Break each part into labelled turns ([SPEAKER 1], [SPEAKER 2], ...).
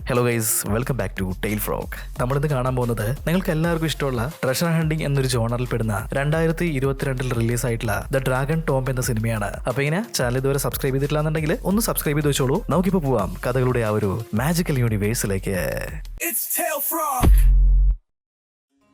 [SPEAKER 1] Hello guys, welcome back to tail frog. നമ്മളിന്ന് കാണാൻ പോകുന്നത് നിങ്ങൾക്ക് എല്ലാവർക്കും ഇഷ്ടമുള്ള ട്രഷർ ഹണ്ടിങ് എന്നൊരു ജോണറിൽ പെടുന്ന 2022 റിലീസ് ആയിട്ടുള്ള ദ ഡ്രാഗൺ ടോംബ് എന്ന സിനിമയാണ്. അപ്പൊ ഇങ്ങനെ ചാനൽ ഇതുവരെ സബ്സ്ക്രൈബ് ചെയ്തിട്ടില്ലാന്നുണ്ടെങ്കിൽ ഒന്ന് സബ്സ്ക്രൈബ് ചെയ്ത് വെച്ചോളൂ. നമുക്കിപ്പോ പോവാം കഥകളുടെ ആ ഒരു മാജിക്കൽ യൂണിവേഴ്സിലേക്ക്.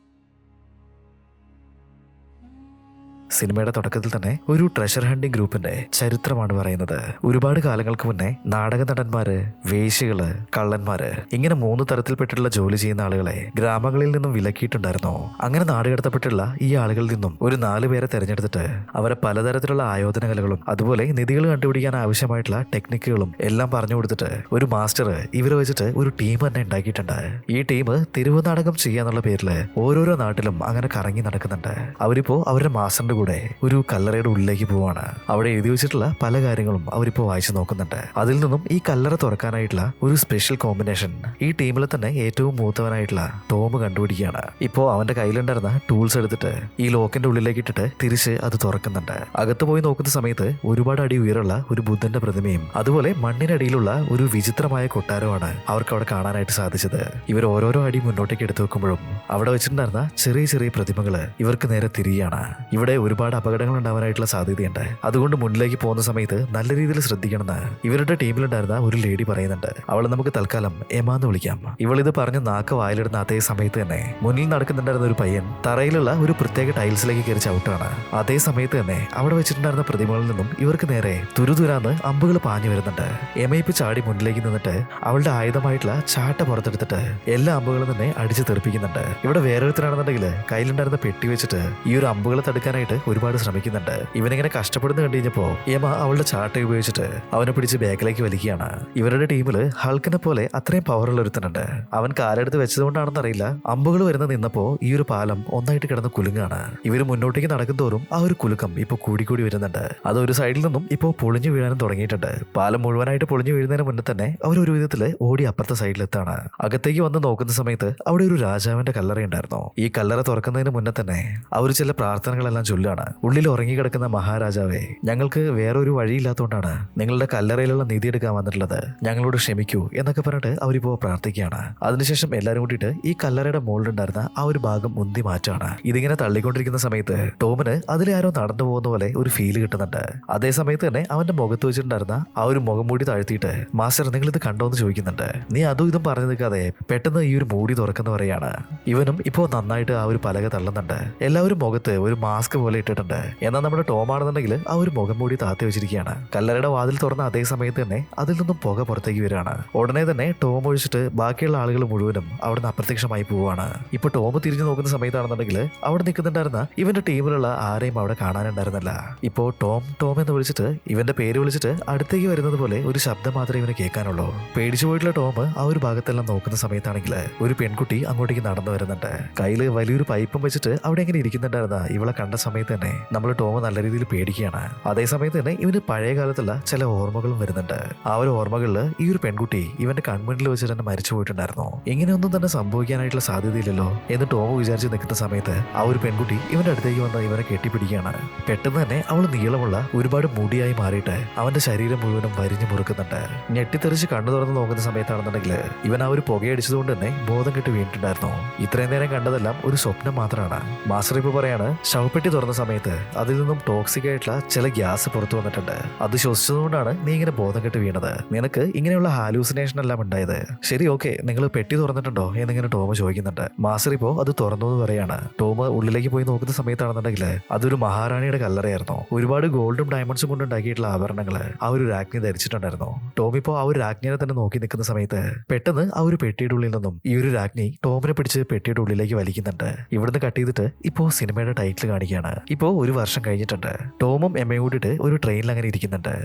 [SPEAKER 1] സിനിമയുടെ തുടക്കത്തിൽ തന്നെ ഒരു ട്രഷർ ഹണ്ടിങ് ഗ്രൂപ്പിന്റെ ചരിത്രമാണ് പറയുന്നത്. ഒരുപാട് കാലങ്ങൾക്ക് മുന്നേ നാടക നടന്മാര്, വേശ്യകള്, കള്ളന്മാര് ഇങ്ങനെ 3 തരത്തിൽപ്പെട്ടിട്ടുള്ള ജോലി ചെയ്യുന്ന ആളുകളെ ഗ്രാമങ്ങളിൽ നിന്നും വിലക്കിയിട്ടുണ്ടായിരുന്നു. അങ്ങനെ നാടുകടത്തപ്പെട്ടുള്ള ഈ ആളുകളിൽ നിന്നും ഒരു 4 പേരെ തെരഞ്ഞെടുത്തിട്ട് അവരെ പലതരത്തിലുള്ള ആയോധന കലകളും അതുപോലെ നിധികൾ കണ്ടുപിടിക്കാൻ ആവശ്യമായിട്ടുള്ള ടെക്നിക്കുകളും എല്ലാം പറഞ്ഞു കൊടുത്തിട്ട് ഒരു മാസ്റ്റർ ഇവരെ വെച്ചിട്ട് ഒരു ടീം തന്നെ ഉണ്ടാക്കിയിട്ടുണ്ട്. ഈ ടീം തെരുവ് നാടകം ചെയ്യാന്നുള്ള പേരില് ഓരോരോ നാട്ടിലും അങ്ങനെ കറങ്ങി നടക്കുന്നുണ്ട്. അവരിപ്പോ അവരുടെ മാസ്റ്ററിന്റെ കൂടെ ഒരു കല്ലറയുടെ ഉള്ളിലേക്ക് പോവാണ്. അവിടെ എഴുതി വെച്ചിട്ടുള്ള പല കാര്യങ്ങളും അവരിപ്പോ വായിച്ചു നോക്കുന്നുണ്ട്. അതിൽ നിന്നും ഈ കല്ലറ തുറക്കാനായിട്ടുള്ള ഒരു സ്പെഷ്യൽ കോമ്പിനേഷൻ ഈ ടീമിലെ തന്നെ ഏറ്റവും മൂത്തവനായിട്ടുള്ള ടോം കണ്ടുപിടിക്കുകയാണ്. ഇപ്പോ അവന്റെ കയ്യിലുണ്ടായിരുന്ന ടൂൾസ് എടുത്തിട്ട് ഈ ലോക്കിന്റെ ഉള്ളിലേക്ക് ഇട്ടിട്ട് തിരിച്ച് അത് തുറക്കുന്നുണ്ട്. അകത്ത് പോയി നോക്കുന്ന സമയത്ത് ഒരുപാട് അടി ഉയരമുള്ള ഒരു ബുദ്ധന്റെ പ്രതിമയും അതുപോലെ മണ്ണിനടിയിലുള്ള ഒരു വിചിത്രമായ കൊട്ടാരമാണ് അവർക്ക് അവിടെ കാണാനായിട്ട് സാധിച്ചത്. ഇവർ ഓരോരോ അടി മുന്നോട്ടേക്ക് എടുത്തു വെക്കുമ്പോഴും അവിടെ വെച്ചിട്ടുണ്ടായിരുന്ന ചെറിയ ചെറിയ പ്രതിമകള് ഇവർക്ക് നേരെ തിരിയാണ്. ഇവിടെ ഒരുപാട് അപകടങ്ങൾ ഉണ്ടാവാനായിട്ടുള്ള സാധ്യതയുണ്ട്. അതുകൊണ്ട് മുന്നിലേക്ക് പോകുന്ന സമയത്ത് നല്ല രീതിയിൽ ശ്രദ്ധിക്കണമെന്ന് ഇവരുടെ ടീമിലുണ്ടായിരുന്ന ഒരു ലേഡി പറയുന്നുണ്ട്. അവളെ നമുക്ക് തൽക്കാലം എമാന്ന് വിളിക്കാം. ഇവളിത് പറഞ്ഞ് നാക്ക് വായിലിടുന്ന അതേ സമയത്ത് തന്നെ മുന്നിൽ നടക്കുന്നുണ്ടായിരുന്ന ഒരു പയ്യൻ തറയിലുള്ള ഒരു പ്രത്യേക ടൈൽസിലേക്ക് കയറി ചവിട്ടാണ്. അതേ സമയത്ത് തന്നെ അവിടെ വെച്ചിട്ടുണ്ടായിരുന്ന പ്രതിമകളിൽ നിന്നും ഇവർക്ക് നേരെ തുരുതുരാന്ന് അമ്പുകൾ പാഞ്ഞു വരുന്നുണ്ട്. എമയിപ്പ് ചാടി മുന്നിലേക്ക് നിന്നിട്ട് അവളുടെ ആയുധമായിട്ടുള്ള ചാട്ട പുറത്തെടുത്തിട്ട് എല്ലാ അമ്പുകളും തന്നെ അടിച്ചു തെറിപ്പിക്കുന്നുണ്ട്. ഇവിടെ വേറൊരുത്തരാണെന്നുണ്ടെങ്കിൽ കയ്യിലുണ്ടായിരുന്ന പെട്ടി വെച്ചിട്ട് ഈ ഒരു അമ്പുകളെ തടുക്കാനായിട്ട് ഒരുപാട് ശ്രമിക്കുന്നുണ്ട്. ഇവനിങ്ങനെ കഷ്ടപ്പെടുന്ന കണ്ടു കഴിഞ്ഞപ്പോ യമ അവളുടെ ചാട്ട ഉപയോഗിച്ചിട്ട് അവനെ പിടിച്ച് ബാക്കിലേക്ക് വലിക്കുകയാണ്. ഇവരുടെ ടീമില് ഹൾക്കിനെ പോലെ അത്രയും പവറുള്ള ഒരുത്തനുണ്ട്. അവൻ കാലെടുത്ത് വെച്ചതുകൊണ്ടാണെന്ന് അറിയില്ല, അമ്പുകൾ വരുന്ന നിന്നപ്പോ ഈ ഒരു പാലം ഒന്നായിട്ട് കിടന്ന് കുലുങ്ങാണ്. ഇവര് മുന്നോട്ടേക്ക് നടക്കും തോറും ആ ഒരു കുലുക്കം ഇപ്പൊ കൂടിക്കൂടി വരുന്നുണ്ട്. അത് ഒരു സൈഡിൽ നിന്നും ഇപ്പോ പൊളിഞ്ഞു വീഴാനും തുടങ്ങിയിട്ടുണ്ട്. പാലം മുഴുവനായിട്ട് പൊളിഞ്ഞു വീഴുന്നതിന് മുന്നേ തന്നെ അവർ ഒരു വിധത്തില് ഓടി അപ്പുറത്തെ സൈഡിലെത്താണ്. അകത്തേക്ക് വന്ന് നോക്കുന്ന സമയത്ത് അവിടെ ഒരു രാജാവിന്റെ കല്ലറ ഉണ്ടായിരുന്നു. ഈ കല്ലറ തുറക്കുന്നതിന് മുന്നേ തന്നെ അവർ ചില പ്രാർത്ഥനകളെല്ലാം ചൊല്ലാണ്. ഉള്ളിൽ ഉറങ്ങിക്കിടക്കുന്ന മഹാരാജാവേ, ഞങ്ങൾക്ക് വേറൊരു വഴിയില്ലാത്തതുകൊണ്ടാണ് നിങ്ങളുടെ കല്ലറയിലുള്ള നിധി എടുക്കാൻ വന്നിട്ടുള്ളത്, ഞങ്ങളോട് ക്ഷമിക്കൂ എന്നൊക്കെ പറഞ്ഞിട്ട് അവരിപ്പോ പ്രാർത്ഥിക്കുകയാണ്. അതിനുശേഷം എല്ലാവരും കൂട്ടിയിട്ട് ഈ കല്ലറയുടെ മുകളിലുണ്ടായിരുന്ന ആ ഒരു ഭാഗം ഉന്തി മാറ്റാണ്. ഇതിങ്ങനെ തള്ളിക്കൊണ്ടിരിക്കുന്ന സമയത്ത് ടോമിന് അതിലെ ആരോ നടന്നു പോകുന്ന പോലെ ഒരു ഫീല് കിട്ടുന്നുണ്ട്. അതേ സമയത്ത് തന്നെ അവന്റെ മുഖത്ത് വെച്ചിട്ടുണ്ടായിരുന്ന ആ ഒരു മുഖം മൂടി താഴ്ത്തിയിട്ട് മാസ്റ്റർ നിങ്ങൾ ഇത് കണ്ടോ എന്ന് ചോദിക്കുന്നുണ്ട്. നീ അതും ഇതും പറഞ്ഞു നിൽക്കാതെ പെട്ടെന്ന് ഈ ഒരു മൂടി തുറക്കുന്ന പറയാണ്. ഇവനും ഇപ്പോ നന്നായിട്ട് ആ ഒരു പലക തള്ളുന്നുണ്ട്. എല്ലാവരും മുഖത്ത് ഒരു മാസ്ക് പോലെ ഇട്ടിട്ടുണ്ട്. എന്നാൽ നമ്മുടെ ടോം ആണെന്നുണ്ടെങ്കിൽ ആ ഒരു മുഖം മൂടി താത്തി വെച്ചിരിക്കുകയാണ്. കല്ലറയുടെ വാതിൽ തുറന്ന അതേ സമയത്ത് തന്നെ അതിൽ നിന്നും പുക പുറത്തേക്ക് വരികയാണ്. ഉടനെ തന്നെ ടോം ഒഴിച്ചിട്ട് ബാക്കിയുള്ള ആളുകൾ മുഴുവനും അവിടുന്ന് അപ്രത്യക്ഷമായി പോവുകയാണ്. ഇപ്പൊ ടോം തിരിഞ്ഞു നോക്കുന്ന സമയത്താണെന്നുണ്ടെങ്കിൽ അവിടെ നിൽക്കുന്നുണ്ടായിരുന്ന ഇവന്റെ ടീമിലുള്ള ആരെയും അവിടെ കാണാനുണ്ടായിരുന്നില്ല. ഇപ്പോ ടോം ടോം എന്ന് വിളിച്ചിട്ട് ഇവന്റെ പേര് വിളിച്ചിട്ട് അടുത്തേക്ക് വരുന്നത് പോലെ ഒരു ശബ്ദം മാത്രമേ ഇവന് കേൾക്കാനുള്ളൂ. പേടിച്ചു പോയിട്ടുള്ള ടോം ആ ഒരു ഭാഗത്തെല്ലാം നോക്കുന്ന സമയത്താണെങ്കിൽ ഒരു പെൺകുട്ടി അങ്ങോട്ടേക്ക് നടന്നു വരുന്നുണ്ട്. കയ്യില് വലിയൊരു പൈപ്പും വെച്ചിട്ട് അവിടെ എങ്ങനെ ഇരിക്കുന്നുണ്ടായിരുന്ന ഇവളെ കണ്ട സമയത്ത് തന്നെ നമ്മൾ ടോം നല്ല രീതിയിൽ പേടിക്കുകയാണ്. അതേ സമയത്ത് തന്നെ ഇവന് പഴയ കാലത്തുള്ള ചില ഓർമ്മകളും വരുന്നുണ്ട്. ആ ഒരു ഓർമ്മകളില് ഈ ഒരു പെൺകുട്ടി ഇവന്റെ കൺമുന്നിൽ വെച്ചിട്ട് തന്നെ മരിച്ചു പോയിട്ടുണ്ടായിരുന്നു. ഇങ്ങനെയൊന്നും തന്നെ സംഭവിക്കാനായിട്ടുള്ള സാധ്യതയില്ലല്ലോ എന്ന് ടോം വിചാരിച്ച് നിൽക്കുന്ന സമയത്ത് ആ ഒരു പെൺകുട്ടി ഇവന്റെ അടുത്തേക്ക് വന്ന് ഇവനെ കെട്ടിപ്പിടിക്കുകയാണ്. പെട്ടെന്ന് തന്നെ അവൾ നീളമുള്ള ഒരുപാട് മുടിയായി മാറിയിട്ട് അവന്റെ ശരീരം മുഴുവനും വരിഞ്ഞു മുറുക്കുന്നുണ്ട്. ഞെട്ടിത്തെറിച്ച് കണ്ണു തുറന്ന് നോക്കുന്ന സമയത്താണെന്നുണ്ടെങ്കിൽ ഇവൻ ആ ഒരു പുകയടിച്ചതുകൊണ്ട് തന്നെ ബോധം കെട്ട് വീണിട്ടുണ്ടായിരുന്നു. ഇത്രയും നേരം കണ്ടതെല്ലാം ഒരു സ്വപ്നം മാത്രമാണ്. മാസ്റ്റർ ഇപ്പൊ പറയാണ്, ശവപ്പെട്ടി തുറന്ന സമയത്ത് അതിൽ നിന്നും ടോക്സിക് ആയിട്ടുള്ള ചില ഗ്യാസ് പുറത്തു വന്നിട്ടുണ്ട്. അത് ശ്വസിച്ചതുകൊണ്ടാണ് നീ ഇങ്ങനെ ബോധം കെട്ട് വീണത്. നിനക്ക് ഇങ്ങനെയുള്ള ഹാലൂസിനേഷൻ എല്ലാം ഉണ്ടായത്. ശരി, ഓക്കെ, നിങ്ങൾ പെട്ടി തുറന്നിട്ടുണ്ടോ എന്നിങ്ങനെ ടോം ചോദിക്കുന്നുണ്ട്. മാസ്റ്റർ ഇപ്പോ അത് തുറന്നു എന്ന് പറയാണ്. ടോം ഉള്ളിലേക്ക് പോയി നോക്കുന്ന സമയത്താണെന്നുണ്ടെങ്കിൽ അതൊരു മഹാറാണിയുടെ കല്ലറയായിരുന്നു. ഒരുപാട് ഗോൾഡും ഡയമണ്ട്സും കൊണ്ട് ഉണ്ടാക്കിയിട്ടുള്ള ആഭരണങ്ങള് ആ ഒരു രാജ്ഞി ധരിച്ചിട്ടുണ്ടായിരുന്നു. ടോം ഇപ്പോ ആ ഒരു രാജ്ഞിനെ തന്നെ നോക്കി നിൽക്കുന്ന സമയത്ത് പെട്ടെന്ന് ആ ഒരു പെട്ടിയുടെ ഉള്ളിൽ നിന്നും ഈ ഒരു രാജ്ഞി ടോമിനെ പിടിച്ച് പെട്ടിയുടെ ഉള്ളിലേക്ക് വലിക്കുന്നുണ്ട്. ഇവിടുന്ന് കട്ട് ചെയ്തിട്ട് ഇപ്പോ സിനിമയുടെ ടൈറ്റിൽ കാണിക്കുകയാണ്. ഇപ്പോ 1 വർഷം കഴിഞ്ഞിട്ടുണ്ട്. ടോമും എമ്മയും കൂട്ടിയിട്ട് ഒരു ട്രെയിനിൽ അങ്ങനെ ഇരിക്കുന്നുണ്ട്.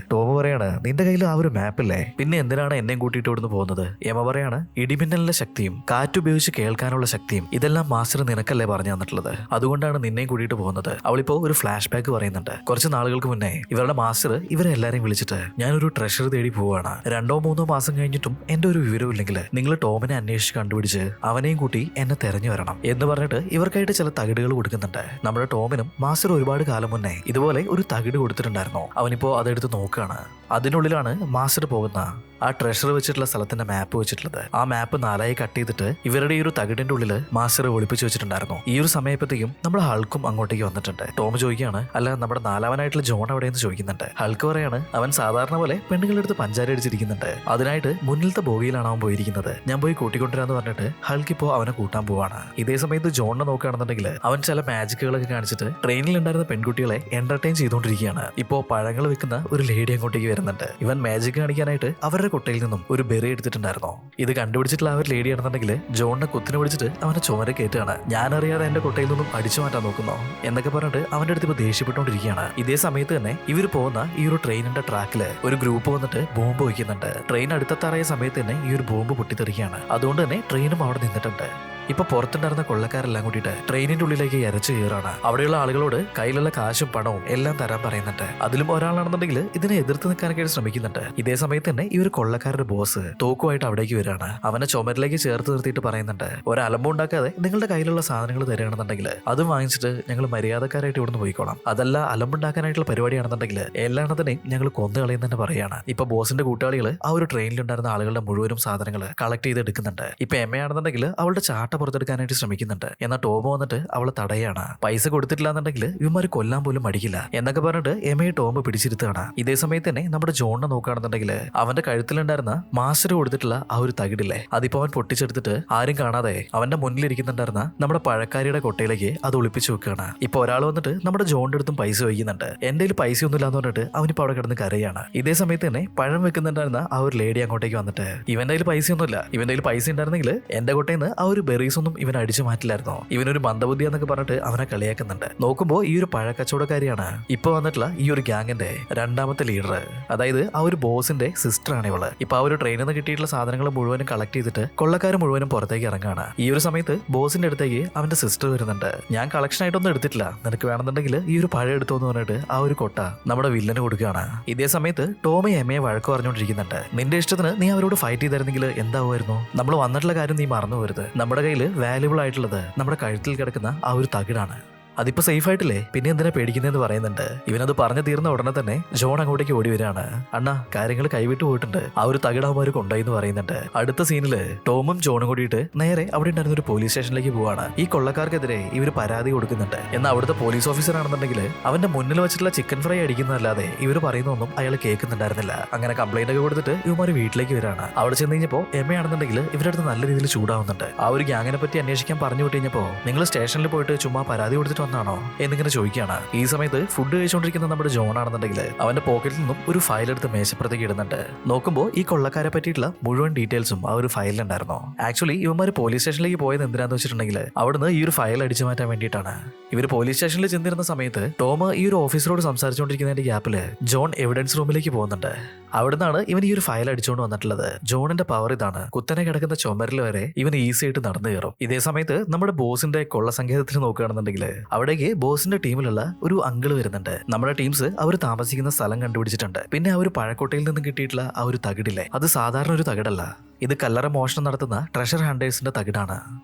[SPEAKER 1] ടോം പറയാണ്, നിന്റെ കയ്യിൽ ആ ഒരു മാപ്പില്ലേ, പിന്നെ എന്തിനാണ് എന്നെയും കൂട്ടിയിട്ട് ഇവിടുന്ന് പോകുന്നത്? എമ്മ പറയാണ്, ഇടിമിന്നലിന്റെ ശക്തിയും കാറ്റുപയോഗിച്ച് കേൾക്കാനുള്ള ശക്തിയും ഇതെല്ലാം മാസ്റ്റർ നിനക്കല്ലേ പറഞ്ഞു തന്നിട്ടുള്ളത്, അതുകൊണ്ടാണ് നിന്നെയും കൂട്ടിയിട്ട് പോകുന്നത്. അവളിപ്പോ ഒരു ഫ്ലാഷ് ബാക്ക് പറയുന്നുണ്ട്. കുറച്ച് നാളുകൾക്ക് മുന്നേ ഇവരുടെ മാസ്റ്റർ ഇവരെ എല്ലാരെയും വിളിച്ചിട്ട് ഞാനൊരു ട്രഷർ തേടി പോവാണ്, 2-3 മാസം കഴിഞ്ഞിട്ടും എന്റെ ഒരു വിവരവും ഇല്ലെങ്കിൽ നിങ്ങൾ ടോമിനെ അന്വേഷിച്ച് കണ്ടുപിടിച്ച് അവനെയും കൂട്ടി എന്നെ തെരഞ്ഞു വരണം എന്ന് പറഞ്ഞിട്ട് ഇവർക്കായിട്ട് ചില തകിടുകൾ കൊടുക്കുന്നുണ്ട്. നമ്മുടെ ടോമിനും മാസ്റ്റർ ഒരുപാട് കാലം മുന്നേ ഇതുപോലെ ഒരു തകിട് കൊടുത്തിട്ടുണ്ടായിരുന്നു. അവനിപ്പോ അതെടുത്ത് നോക്കുകയാണ്. അതിനുള്ളിലാണ് മാസ്റ്റർ പോകുന്ന ആ ട്രഷർ വെച്ചിട്ടുള്ള സ്ഥലത്തിന്റെ മാപ്പ് വെച്ചിട്ടുള്ളത്. ആ മാപ്പ് 4 കട്ട് ചെയ്തിട്ട് ഇവരുടെ ഈ ഒരു തകിടിന്റെ ഉള്ളിൽ മാസ്റ്റർ ഒളിപ്പിച്ചു വെച്ചിട്ടുണ്ടായിരുന്നു. ഈ ഒരു സമയപ്പത്തേക്കും നമ്മുടെ ഹൾക്കും അങ്ങോട്ടേക്ക് വന്നിട്ടുണ്ട്. ടോം ചോദിക്കുകയാണ്, അല്ല നമ്മുടെ 4ാമനായിട്ടുള്ള ജോൺ എവിടെയെന്ന് ചോദിക്കുന്നുണ്ട്. ഹൾക്ക് പറയാണ്, അവൻ സാധാരണ പോലെ പെണ്ണുങ്ങളുടെ അടുത്ത് പഞ്ചാര അടിച്ചിരിക്കുന്നുണ്ട്. അതിനായിട്ട് മുന്നിലത്തെ ബോഗിയിലാണ് അവൻ പോയിരിക്കുന്നത്. ഞാൻ പോയി കൂട്ടിക്കൊണ്ടുവരാന്ന് പറഞ്ഞിട്ട് ഹൾക്ക് ഇപ്പോൾ അവനെ കൂട്ടാൻ പോവാണ്. ഇതേ സമയത്ത് ജോണിനെ നോക്കുകയാണെന്നുണ്ടെങ്കിൽ അവൻ ചില മാജിക്കുകളൊക്കെ കാണിച്ചിട്ട് ട്രെയിനിൽ ഉണ്ടായിരുന്ന പെൺകുട്ടികളെ എന്റർടൈൻ ചെയ്തുകൊണ്ടിരിക്കുകയാണ്. ഇപ്പോൾ പഴങ്ങൾ വെക്കുന്ന ഒരു ലേഡി അങ്ങോട്ടേക്ക് വരുന്നുണ്ട്. ഇവൻ മാജിക് കാണിക്കാനായിട്ട് അവരുടെ കൊട്ടയിൽ നിന്നും ഒരു ബെറി എടുത്തിട്ടുണ്ടായിരുന്നു. ഇത് കണ്ടുപിടിച്ചിട്ടുള്ള ആ ഒരു ലേഡി ആണെന്നുണ്ടെങ്കിൽ ജോണിനെ കുത്തിനെ പിടിച്ചിട്ട് അവനെ ചുമര കയറ്റുകയാണ്. ഞാനറിയാതെ എന്റെ കൊട്ടയിൽ നിന്നും അടിച്ചു മാറ്റാൻ നോക്കുന്നോ എന്നൊക്കെ പറഞ്ഞിട്ട് അവന്റെ അടുത്ത് ഇപ്പോൾ ദേഷ്യപ്പെട്ടുകൊണ്ടിരിക്കുകയാണ്. ഇതേ സമയത്ത് തന്നെ ഇവർ പോകുന്ന ഈ ഒരു ട്രെയിനിന്റെ ട്രാക്കില് ഒരു ഗ്രൂപ്പ് വന്നിട്ട് ബോംബ് വയ്ക്കുന്നുണ്ട്. ട്രെയിൻ അടുത്തെത്താറായ സമയത്ത് തന്നെ ഈ ഒരു ബോംബ് പൊട്ടിത്തെറിക്കുകയാണ്. അതുകൊണ്ട് തന്നെ ട്രെയിനും അവിടെ നിന്നിട്ടുണ്ട്. ഇപ്പൊ പുറത്തുണ്ടായിരുന്ന കൊള്ളക്കാരെല്ലാം കൂട്ടിയിട്ട് ട്രെയിനിന്റെ ഉള്ളിലേക്ക് ഇരച്ചു കയറാണ്. അവിടെയുള്ള ആളുകളോട് കയ്യിലുള്ള കാശും പണവും എല്ലാം തരാൻ പറയുന്നുണ്ട്. അതിലും ഒരാളാണെന്നുണ്ടെങ്കിൽ ഇതിനെ എതിർത്ത് നിൽക്കാനൊക്കെ ശ്രമിക്കുന്നുണ്ട്. ഇതേ സമയത്ത് തന്നെ ഈ ഒരു കൊള്ളക്കാരുടെ ബോസ് തോക്കുമായിട്ട് അവിടേക്ക് വരികയാണ്. അവനെ ചുമരിലേക്ക് ചേർത്ത് നിർത്തിയിട്ട് പറയുന്നുണ്ട്, ഒരലമ്പം ഉണ്ടാക്കാതെ നിങ്ങളുടെ കയ്യിലുള്ള സാധനങ്ങൾ തരികയാണെന്നുണ്ടെങ്കിൽ അത് വാങ്ങിച്ചിട്ട് ഞങ്ങൾ മര്യാദക്കാരായിട്ട് ഇവിടുന്ന് പോയിക്കോളാം. അതല്ല അലമ്പുണ്ടാക്കാനായിട്ടുള്ള പരിപാടിയാണെന്നുണ്ടെങ്കിൽ എല്ലാണെന്നതിനെയും ഞങ്ങൾ കൊന്നു കളയും തന്നെ പറയാണ്. ഇപ്പൊ ബോസിന്റെ കൂട്ടാളികൾ ആ ഒരു ട്രെയിനിലുണ്ടായിരുന്ന ആളുകളുടെ മുഴുവനും സാധനങ്ങൾ കളക്ട് ചെയ്ത് എടുക്കുന്നുണ്ട്. ഇപ്പൊ എമ്മയാണെന്നുണ്ടെങ്കിൽ അവളുടെ ചാട്ട പുറത്തെടുക്കാനായിട്ട് ശ്രമിക്കുന്നുണ്ട്. എന്നാൽ ടോമോ വന്നിട്ട് അവളെ തടയാണ്. പൈസ കൊടുത്തിട്ടില്ല എന്നുണ്ടെങ്കിൽ ഇവന്മാര് കൊല്ലാൻ പോലും മടിക്കില്ല എന്നൊക്കെ പറഞ്ഞിട്ട് എമ്മയെ ടോമ് പിടിച്ചിരുത്തുകയാണ്. ഇതേ സമയത്ത് തന്നെ നമ്മുടെ ജോണിനെ നോക്കുകയാണെന്നുണ്ടെങ്കിൽ അവന്റെ കഴുത്തിലുണ്ടായിരുന്ന മാസ്റ്റർ കൊടുത്തിട്ടുള്ള ആ ഒരു തകിടില്ലേ, അതിപ്പോ അവൻ പൊട്ടിച്ചെടുത്തിട്ട് ആരും കാണാതെ അവന്റെ മുന്നിലിരിക്കുന്നുണ്ടായിരുന്ന നമ്മുടെ പഴക്കാരിയുടെ കൊട്ടയിലേക്ക് അത് ഒളിപ്പിച്ചു വെക്കുകയാണ്. ഇപ്പൊ ഒരാൾ വന്നിട്ട് നമ്മുടെ ജോണിന്റെ അടുത്തും പൈസ വയ്ക്കുന്നുണ്ട്. എന്റെ കയ്യിൽ പൈസ ഒന്നുമില്ല എന്ന് പറഞ്ഞിട്ട് അവനിപ്പോ അവിടെ കിടന്ന് കരയാണ്. ഇതേ സമയത്ത് തന്നെ പഴം വെക്കുന്നുണ്ടായിരുന്ന ആ ഒരു ലേഡി അങ്ങോട്ടേക്ക് വന്നിട്ട്, ഇവന്റെ കയ്യിൽ പൈസ ഒന്നുമില്ല, ഇവന്റെ കയ്യിൽ പൈസ ഉണ്ടായിരുന്നെങ്കിൽ എന്റെ കൊട്ടയിൽ നിന്ന് ആ ഒരു ബെറി ഒന്നും ഇവൻ അടിച്ചു മാറ്റില്ലായിരുന്നോ, ഇവനൊരു മന്ദബുദ്ധി എന്നൊക്കെ പറഞ്ഞിട്ട് അവനെ കളിയാക്കുന്നുണ്ട്. നോക്കുമ്പോ ഈ ഒരു പഴക്കച്ചവടക്കാരിയാണ് ഇപ്പൊ വന്നിട്ടുള്ള ഈ ഒരു ഗ്യാങ്ങിന്റെ 2ാമത്തെ ലീഡർ. അതായത് ആ ഒരു ബോസിന്റെ സിസ്റ്റർ ആണ് ഇവള്. ഇപ്പൊ ആ ഒരു ട്രെയിനിൽ നിന്ന് കിട്ടിയിട്ടുള്ള സാധനങ്ങൾ മുഴുവനും കളക്ട് ചെയ്തിട്ട് കൊള്ളക്കാർ മുഴുവനും പുറത്തേക്ക് ഇറങ്ങാണ്. ഈ ഒരു സമയത്ത് ബോസിന്റെ അടുത്തേക്ക് അവന്റെ സിസ്റ്റർ വരുന്നുണ്ട്. ഞാൻ കളക്ഷൻ ആയിട്ടൊന്നും എടുത്തിട്ടില്ല, നിനക്ക് വേണമെന്നുണ്ടെങ്കിൽ ഈ ഒരു പഴം എടുത്തോന്ന് പറഞ്ഞിട്ട് ആ ഒരു കൊട്ട നമ്മുടെ വില്ലന് കൊടുക്കുകയാണ്. ഇതേ സമയത്ത് ടോമി എമ്മയെ വഴക്ക് പറഞ്ഞുകൊണ്ടിരിക്കുന്നുണ്ട്. നിന്റെ ഇഷ്ടത്തിന് നീ അവരോട് ഫൈറ്റ് ചെയ്തായിരുന്നെങ്കിൽ എന്താവുമായിരുന്നു? നമ്മൾ വന്നിട്ടുള്ള കാര്യം നീ മറന്നു പോരുത്. നമ്മുടെ കയ്യിൽ വാല്യുബിൾ ആയിട്ടുള്ളത് നമ്മുടെ കഴുത്തിൽ കിടക്കുന്ന ആ ഒരു തകിടാണ്. അതിപ്പോ സേഫ് ആയിട്ടില്ലേ, പിന്നെ എന്തിനാ പേടിക്കുന്നതെന്ന് പറയുന്നുണ്ട്. ഇവനത് പറഞ്ഞു തീർന്ന ഉടനെ തന്നെ ജോൺ അങ്ങോട്ടേക്ക് ഓടി വരികയാണ്. അണ്ണാ, കാര്യങ്ങൾ കൈവിട്ട് പോയിട്ടുണ്ട്, ആ ഒരു തകിടാവുമാര് കൊണ്ടുപോയി എന്ന് പറയുന്നുണ്ട്. അടുത്ത സീനില് ടോമും ജോണും കൂടിയിട്ട് നേരെ അവിടെ ഉണ്ടായിരുന്ന ഒരു പോലീസ് സ്റ്റേഷനിലേക്ക് പോവാണ്. ഈ കൊള്ളക്കാർക്കെതിരെ ഇവർ പരാതി കൊടുക്കുന്നുണ്ട്. എന്നാൽ അവിടുത്തെ പോലീസ് ഓഫീസർ ആണെന്നുണ്ടെങ്കിൽ അവന്റെ മുന്നിൽ വെച്ചിട്ടുള്ള ചിക്കൻ ഫ്രൈ അടിക്കുന്നതല്ലാതെ ഇവർ പറയുന്നൊന്നും അയാൾ കേൾക്കുന്നുണ്ടായിരുന്നില്ല. അങ്ങനെ കംപ്ലൈന്റ് ഒക്കെ കൊടുത്തിട്ട് ഇവന്മാർ വീട്ടിലേക്ക് വരാണ്. അവിടെ ചെന്ന് കഴിഞ്ഞപ്പോ എമ്മയാണെന്നുണ്ടെങ്കിൽ ഇവരുടെ അടുത്ത് നല്ല രീതിയിൽ ചൂടാവുന്നുണ്ട്. ആ ഒരു ഗ്യാങ്ങിനെ പറ്റി അന്വേഷിക്കാൻ പറഞ്ഞു വിട്ട് കഴിഞ്ഞപ്പോ, നിങ്ങൾ സ്റ്റേഷനിൽ പോയിട്ട് ചുമ്മാ പരാതി കൊടുത്തിട്ട് ാണോ എന്നിങ്ങനെ ചോദിക്കുകയാണ്. ഈ സമയത്ത് ഫുഡ് കഴിച്ചുകൊണ്ടിരിക്കുന്ന നമ്മുടെ ജോൺ ആണെന്നുണ്ടെങ്കിൽ അവന്റെ പോക്കറ്റിൽ നിന്നും ഒരു ഫയൽ എടുത്ത് മേശപ്പുറത്തേക്ക് ഇടുന്നുണ്ട്. നോക്കുമ്പോൾ ഈ കൊള്ളക്കാരെ പറ്റിയിട്ടുള്ള മുഴുവൻ ഡീറ്റെയിൽസും ആ ഒരു ഫയലിലുണ്ടായിരുന്നു. ആക്ച്വലി ഇവന്മാർ പോലീസ് സ്റ്റേഷനിലേക്ക് പോയത് എന്തിനാന്ന് വെച്ചിട്ടുണ്ടെങ്കിൽ അവിടുന്ന് ഈ ഒരു ഫയൽ അടിച്ചു മാറ്റാൻ വേണ്ടിയിട്ടാണ്. ഇവർ പോലീസ് സ്റ്റേഷനിൽ ചെന്നിരുന്ന സമയത്ത് ടോം ഈ ഒരു ഓഫീസറോട് സംസാരിച്ചുകൊണ്ടിരിക്കുന്നതിന്റെ ഗ്യാപ്പില് ജോൺ എവിഡൻസ് റൂമിലേക്ക് പോകുന്നുണ്ട്. അവിടുന്നാണ് ഇവൻ ഈ ഒരു ഫയൽ അടിച്ചുകൊണ്ട് വന്നിട്ടുള്ളത്. ജോണിന്റെ പവർ ഇതാണ്, കുത്തനെ കിടക്കുന്ന ചുമരിൽ വരെ ഇവൻ ഈസി ആയിട്ട് നടന്നു കയറും. ഇതേ സമയത്ത് നമ്മുടെ ബോസിന്റെ കൊള്ള സങ്കേതത്തിൽ നോക്കുകയാണെന്നുണ്ടെങ്കിൽ അവിടേക്ക് ബോസിന്റെ ടീമിലുള്ള ഒരു അങ്കിള് വരുന്നുണ്ട്. നമ്മുടെ ടീംസ് അവർ താമസിക്കുന്ന സ്ഥലം കണ്ടുപിടിച്ചിട്ടുണ്ട്. പിന്നെ ആ ഒരു പഴക്കോട്ടയിൽ നിന്ന് കിട്ടിയിട്ടുള്ള ആ ഒരു തകിടില്ലേ, അത് സാധാരണ ഒരു തകിടല്ല, ഇത് കല്ലറ മോഷണം നടത്തുന്ന ട്രഷർ ഹണ്ടേഴ്സിന്റെ തകിടാണ്.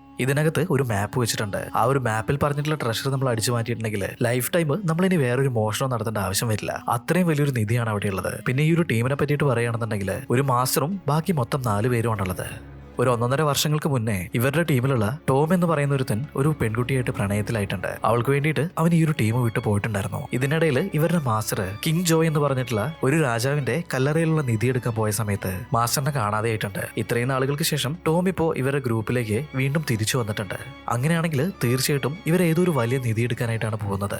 [SPEAKER 1] ഇതിനകത്ത് ഒരു മാപ്പ് വെച്ചിട്ടുണ്ട്. ആ ഒരു മാപ്പിൽ പറഞ്ഞിട്ടുള്ള ട്രഷർ നമ്മൾ അടിച്ചു മാറ്റിയിട്ടുണ്ടെങ്കിൽ ലൈഫ് ടൈം നമ്മളിനി വേറൊരു മോഷണം നടത്തേണ്ട ആവശ്യം വരില്ല. അത്രയും വലിയൊരു നിധിയാണ് അവിടെ ഉള്ളത്. പിന്നെ ഈ ഒരു ടീമിനെ പറ്റിയിട്ട് പറയുകയാണെന്നുണ്ടെങ്കിൽ ഒരു മാസ്റ്ററും ബാക്കി മൊത്തം 4 പേരുമാണുള്ളത്. ഒരു 1.5 വർഷങ്ങൾക്ക് മുന്നേ ഇവരുടെ ടീമിലുള്ള ടോം എന്ന് പറയുന്ന ഒരുത്തൻ ഒരു പെൺകുട്ടിയായിട്ട് പ്രണയത്തിലായിട്ടുണ്ട്. അവൾക്ക് വേണ്ടിയിട്ട് അവൻ ഈ ഒരു ടീം വിട്ട് പോയിട്ടുണ്ടായിരുന്നു. ഇതിനിടയിൽ ഇവരുടെ മാസ്റ്റർ കിങ് ജോയ് എന്ന് പറഞ്ഞിട്ടുള്ള ഒരു രാജാവിന്റെ കല്ലറയിലുള്ള നിധി എടുക്കാൻ പോയ സമയത്ത് മാസ്റ്ററിനെ കാണാതെയായിട്ടുണ്ട്. ഇത്രയും നാളുകൾക്ക് ശേഷം ടോം ഇപ്പോ ഇവരുടെ ഗ്രൂപ്പിലേക്ക് വീണ്ടും തിരിച്ചു വന്നിട്ടുണ്ട്. അങ്ങനെയാണെങ്കിൽ തീർച്ചയായിട്ടും ഇവർ ഏതൊരു വലിയ നിധി എടുക്കാനായിട്ടാണ് പോകുന്നത്.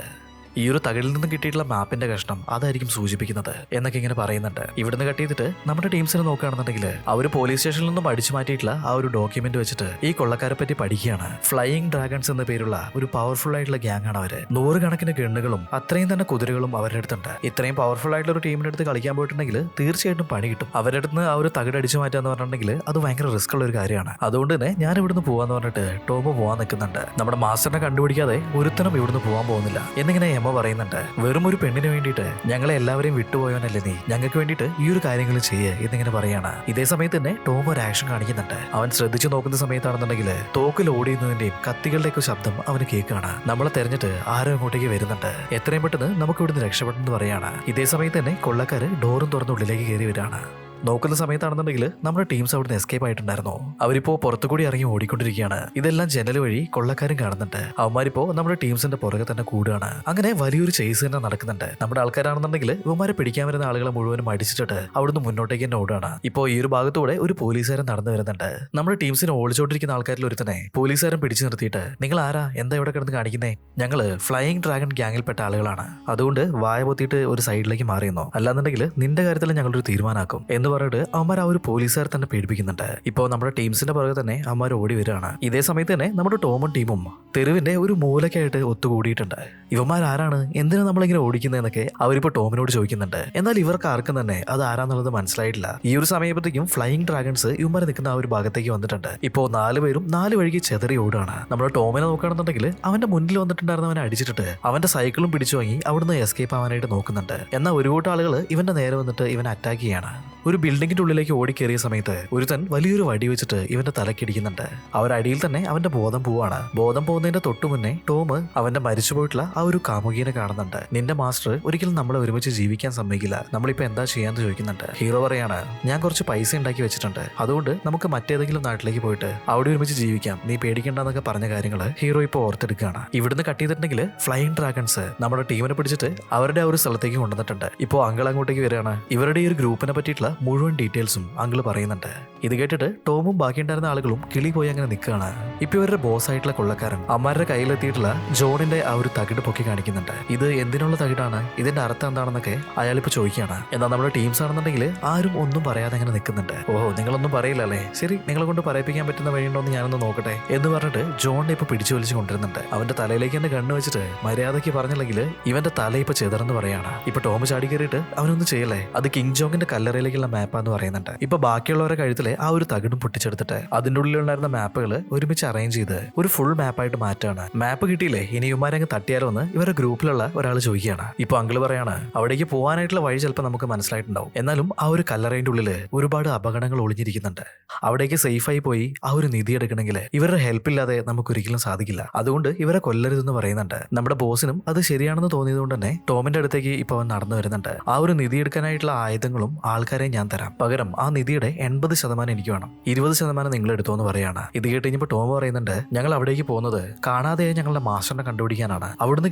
[SPEAKER 1] ഈ ഒരു തകിടിൽ നിന്നും കിട്ടിയിട്ടുള്ള മാപ്പിന്റെ കഷ്ണം അതായിരിക്കും സൂചിപ്പിക്കുന്നത് എന്നൊക്കെ ഇങ്ങനെ പറയുന്നുണ്ട്. ഇവിടുന്ന് കട്ട് ചെയ്തിട്ട് നമ്മുടെ ടീംസിനെ നോക്കുകയാണെന്നുണ്ടെങ്കിൽ അവർ പോലീസ് സ്റ്റേഷനിൽ നിന്നും അടിച്ചു മാറ്റിയിട്ടുള്ള ആ ഒരു ഡോക്യുമെന്റ് വെച്ചിട്ട് ഈ കൊള്ളക്കാരെ പറ്റി പഠിക്കുകയാണ്. ഫ്ലൈയിങ് ഡ്രാഗൺസ് എന്ന പേരുള്ള ഒരു പവർഫുൾ ആയിട്ടുള്ള ഗ്യാങ് ആണ് അവര്. 100 കണക്കിന് ഗണ്ണുകളും അത്രയും തന്നെ കുതിരകളും അവരുടെ അടുത്തുണ്ട്. ഇത്രയും പവർഫുൾ ആയിട്ടുള്ള ഒരു ടീമിന്റെ അടുത്ത് കളിക്കാൻ പോയിട്ടുണ്ടെങ്കിൽ തീർച്ചയായിട്ടും പണി കിട്ടും. അവരുടെ അടുത്ത് ആ ഒരു തകിട് അടിച്ചു മാറ്റാന്ന് പറഞ്ഞിട്ടുണ്ടെങ്കിൽ അത് ഭയങ്കര റിസ്ക് ഉള്ള ഒരു കാര്യമാണ്. അതുകൊണ്ട് തന്നെ ഞാൻ ഇവിടുന്ന് പോവാന്ന് പറഞ്ഞിട്ട് ടോമ് പോവാൻ നിൽക്കുന്നുണ്ട്. നമ്മുടെ മാസ്റ്ററിനെ കണ്ടുപിടിക്കാതെ ഒരുത്തനും ഇവിടുന്ന് പോകാൻ പോകുന്നില്ല എന്നിങ്ങനെ പറയുന്നുണ്ട്. വെറും ഒരു പെണ്ണിന് വേണ്ടിയിട്ട് ഞങ്ങളെ എല്ലാവരെയും വിട്ടുപോയവനല്ലേ നീ, ഞങ്ങൾക്ക് വേണ്ടിയിട്ട് ഈ ഒരു കാര്യങ്ങൾ ചെയ്യേ എന്നിങ്ങനെ പറയാണ്. ഇതേ സമയത്ത് തന്നെ ടോം ഒരു ആക്ഷൻ കാണിക്കുന്നുണ്ട്. അവൻ ശ്രദ്ധിച്ചു നോക്കുന്ന സമയത്താണെന്നുണ്ടെങ്കിൽ തോക്കിൽ ഓടിയുന്നതിന്റെയും കത്തികളുടെയൊക്കെ ശബ്ദം അവന് കേൾക്കുകയാണ്. നമ്മളെ തെരഞ്ഞിട്ട് ആരോ അങ്ങോട്ടേക്ക് വരുന്നുണ്ട്. എത്രയും പെട്ടെന്ന് നമുക്ക് ഇവിടുന്ന് രക്ഷപ്പെട്ടെന്ന് പറയാണ്. ഇതേ സമയത്ത് തന്നെ കൊള്ളക്കാര് ഡോറും തുറന്ന് ഉള്ളിലേക്ക് കയറി വരികയാണ്. നോക്കുന്ന സമയത്താണെന്നുണ്ടെങ്കിൽ നമ്മുടെ ടീംസ് അവിടുന്ന് എസ്കേപ്പ് ആയിട്ടുണ്ടായിരുന്നു. അവരിപ്പോ പുറത്തുകൂടി ഇറങ്ങി ഓടിക്കൊണ്ടിരിക്കുകയാണ്. ഇതെല്ലാം ജനൽ വഴി കൊള്ളക്കാരും കാണുന്നുണ്ട്. അവന്മാരിപ്പോ നമ്മുടെ ടീംസിന്റെ പുറകെ തന്നെ കൂടുകയാണ്. അങ്ങനെ വലിയൊരു ചേസ് തന്നെ നടക്കുന്നുണ്ട്. നമ്മുടെ ആൾക്കാരാണെന്നുണ്ടെങ്കിൽ ഇവന്മാരെ പിടിക്കാൻ വരുന്ന ആളുകളെ മുഴുവനും അടിച്ചിട്ട് അവിടുന്ന് മുന്നോട്ടേക്ക് തന്നെ ഓടുകയാണ്. ഇപ്പോ ഈ ഒരു ഭാഗത്തൂടെ ഒരു പോലീസുകാരൻ നടന്നു വരുന്നുണ്ട്. നമ്മുടെ ടീംസിനെ ഓടിച്ചോണ്ടിരിക്കുന്ന ആൾക്കാരിൽ ഒരുത്തനെ പോലീസുകാരൻ പിടിച്ചു നിർത്തിയിട്ട്, നിങ്ങൾ ആരാ, എന്താ ഇവിടെ കിടന്ന് കാണിക്കുന്നേ? ഞങ്ങള് ഫ്ലൈയിങ് ഡ്രാഗൺ ഗ്യാങ്ങിൽപ്പെട്ട ആളുകളാണ്, അതുകൊണ്ട് വായ പൊത്തിയിട്ട് ഒരു സൈഡിലേക്ക് മാറിയെന്നോ, അല്ലാന്നുണ്ടെങ്കിൽ നിന്റെ കാര്യത്തിൽ ഞങ്ങളൊരു തീരുമാനമാക്കും എന്ന് പറഞ്ഞിട്ട് അവന്മാർ ആ ഒരു പോലീസുകാർ തന്നെ പേടിപ്പിക്കുന്നുണ്ട്. ഇപ്പോ നമ്മുടെ ടീംസിന്റെ പുറകെ തന്നെ അവന്മാർ ഓടി വരികയാണ്. ഇതേ സമയത്ത് തന്നെ നമ്മുടെ ടോമും ടീമും തെരുവിന്റെ ഒരു മൂലക്കായിട്ട് ഒത്തുകൂടിയിട്ടുണ്ട്. ഇവന്മാരാരാണ്, എന്തിനാ നമ്മളിങ്ങനെ ഓടിക്കുന്നതെന്നൊക്കെ അവരിപ്പോ ടോമിനോട് ചോദിക്കുന്നുണ്ട്. എന്നാൽ ഇവർക്ക് ആർക്കും തന്നെ അത് ആരാന്നുള്ളത് മനസ്സിലായിട്ടില്ല. ഈ ഒരു സമയത്തേക്കും ഫ്ലൈയിങ് ഡ്രാഗൺസ് ഇവന്മാർ നിൽക്കുന്ന ആ ഒരു ഭാഗത്തേക്ക് വന്നിട്ടുണ്ട്. ഇപ്പോ 4 പേരും 4 വഴിക്ക് ചെതറി ഓടുകയാണ്. നമ്മുടെ ടോമിനെ നോക്കുകയാണെന്നുണ്ടെങ്കിൽ അവന്റെ മുന്നിൽ വന്നിട്ടുണ്ടായിരുന്നവനെ അടിച്ചിട്ട് അവന്റെ സൈക്കിളും പിടിച്ചു വാങ്ങി അവിടുന്ന് എസ്കേപ്പ് ആവാനായിട്ട് നോക്കുന്നുണ്ട്. എന്നാൽ ഒരു കൂട്ടം ആളുകൾ ഇവന്റെ നേരെ വന്നിട്ട് ഇവനെ അറ്റാക്ക് ചെയ്യാണ്. ഒരു ബിൽഡിങ്ങിന്റെ ഉള്ളിലേക്ക് ഓടിക്കേറിയ സമയത്ത് ഒരുത്തൻ വലിയൊരു വടി വെച്ചിട്ട് ഇവന്റെ തലക്കിടിക്കുന്നുണ്ട്. അവരടിയിൽ തന്നെ അവന്റെ ബോധം പോവാണ്. ബോധം പോകുന്നതിന്റെ തൊട്ടു മുന്നേ ടോം അവന്റെ മരിച്ചുപോയിട്ടുള്ള ആ ഒരു കാമുകീനെ കാണുന്നുണ്ട്. നിന്റെ മാസ്റ്റർ ഒരിക്കലും നമ്മളെ ഒരുമിച്ച് ജീവിക്കാൻ സമ്മതിക്കില്ല, നമ്മളിപ്പോ എന്താ ചെയ്യാന്ന് ചോദിക്കുന്നുണ്ട്. ഹീറോ പറയാണ്, ഞാൻ കുറച്ച് പൈസ ഉണ്ടാക്കി വെച്ചിട്ടുണ്ട്, അതുകൊണ്ട് നമുക്ക് മറ്റേതെങ്കിലും നാട്ടിലേക്ക് പോയിട്ട് അവിടെ ഒരുമിച്ച് ജീവിക്കാം, നീ പേടിക്കണ്ടെന്നൊക്കെ പറഞ്ഞ കാര്യങ്ങള് ഹീറോ ഇപ്പൊ ഓർത്തെടുക്കുകയാണ്. ഇവിടുന്ന് കട്ട് ചെയ്തിട്ടുണ്ടെങ്കിൽ ഫ്ലൈയിങ് ഡ്രാഗൺസ് നമ്മുടെ ടീമിനെ പിടിച്ചിട്ട് അവരുടെ ആ ഒരു സ്ഥലത്തേക്ക് കൊണ്ടുവന്നിട്ടുണ്ട്. ഇപ്പോ അങ്കിൾ അങ്ങോട്ടേക്ക് വരികയാണ്. ഇവരുടെ ഈ ഒരു ഗ്രൂപ്പിനെ പറ്റിയിട്ടുള്ള മുഴുവൻ ഡീറ്റെയിൽസും അങ്കിള് പറയുന്നുണ്ട്. ഇത് കേട്ടിട്ട് ടോമും ബാക്കിയുണ്ടായിരുന്ന ആളുകളും കിളി പോയി അങ്ങനെ നിൽക്കുകയാണ്. ഇപ്പൊ ഇവരുടെ ബോസ് ആയിട്ടുള്ള കൊള്ളക്കാരൻ അമ്മാരുടെ കയ്യിലെത്തിയിട്ടുള്ള ജോണിന്റെ ആ ഒരു തകിട് പൊക്കി കാണിക്കുന്നുണ്ട്. ഇത് എന്തിനുള്ള തകിടാണ്, ഇതിന്റെ അർത്ഥം എന്താണെന്നൊക്കെ അയാളിപ്പോ ചോദിക്കുകയാണ്. എന്നാൽ നമ്മുടെ ടീംസ് ആണെന്നുണ്ടെങ്കിൽ ആരും ഒന്നും പറയാതെ അങ്ങനെ നിൽക്കുന്നുണ്ട്. ഓഹോ, നിങ്ങളൊന്നും പറയില്ല അല്ലേ, ശരി, നിങ്ങളെ കൊണ്ട് പറയിപ്പിക്കാൻ പറ്റുന്ന വഴിയുണ്ടോ എന്ന് ഞാനൊന്ന് നോക്കട്ടെ എന്ന് പറഞ്ഞിട്ട് ജോണിനെ ഇപ്പൊ പിടിച്ചു വലിച്ചു കൊണ്ടിരുന്നുണ്ട്. അവന്റെ തലയിലേക്ക് തന്നെ കണ്ണു വെച്ചിട്ട് മര്യാദയ്ക്ക് പറഞ്ഞില്ലെങ്കിൽ ഇവന്റെ തല ഇപ്പൊ ചെതറെന്ന് പറയാണ്. ഇപ്പൊ ടോം ചാടി കയറിയിട്ട് അവനൊന്നും ചെയ്യല്ലേ, അത് കിങ് ജോങ്ങിന്റെ കല്ലറയിലേക്കുള്ള മാപ്പാന്ന് പറയുന്നുണ്ട്. ഇപ്പൊ ബാക്കിയുള്ളവരെ കഴുത്തിലെ ആ ഒരു തകിടും പൊട്ടിച്ചെടുത്തിട്ട് അതിന്റെ ഉള്ളിലുണ്ടായിരുന്ന മാപ്പുകൾ ഒരുമിച്ച് അറേഞ്ച് ചെയ്ത് ഒരു ഫുൾ മാപ്പായിട്ട് മാറ്റാണ്. മാപ്പ് കിട്ടിയില്ലേ, ഇനി ഇവന്മാരങ്ങ് തട്ടിയാലോ എന്ന് ഇവരുടെ ഗ്രൂപ്പിലുള്ള ഒരാൾ ചോദിക്കുകയാണ്. ഇപ്പൊ അങ്കിള് പറയാണ്, അവിടേക്ക് പോകാനായിട്ടുള്ള വഴി ചിലപ്പോൾ നമുക്ക് മനസ്സിലായിട്ടുണ്ടാവും, എന്നാലും ആ ഒരു കല്ലറയുടെ ഉള്ളില് ഒരുപാട് അപകടങ്ങൾ ഒളിഞ്ഞിരിക്കുന്നുണ്ട്. അവിടേക്ക് സേഫായി പോയി ആ ഒരു നിധി എടുക്കണമെങ്കിൽ ഇവരുടെ ഹെൽപ്പ് ഇല്ലാതെ നമുക്ക് ഒരിക്കലും സാധിക്കില്ല, അതുകൊണ്ട് ഇവരെ കൊല്ലരുതെന്ന് പറയുന്നുണ്ട്. നമ്മുടെ ബോസിനും അത് ശരിയാണെന്ന് തോന്നിയതുകൊണ്ട് തന്നെ ടോമിന്റെ അടുത്തേക്ക് ഇപ്പൊ അവൻ നടന്നു വരുന്നുണ്ട്. ആ ഒരു നിധി എടുക്കാനായിട്ടുള്ള ആയുധങ്ങളും ആൾക്കാരെയും ഞാൻ തരാം, പകരം ആ നിധിയുടെ 80% എനിക്ക് വേണം, 20% നിങ്ങൾ എടുത്തോ എന്ന് പറയാണ്. ഇത് കേട്ട് കഴിഞ്ഞപ്പോൾ ടോം പറയുന്നുണ്ട്, ഞങ്ങൾ അവിടേക്ക് പോകുന്നത് കാണാതെ ഞങ്ങളുടെ മാസ്റ്ററിനെ കണ്ടുപിടിക്കാനാണ്, അവിടുന്ന്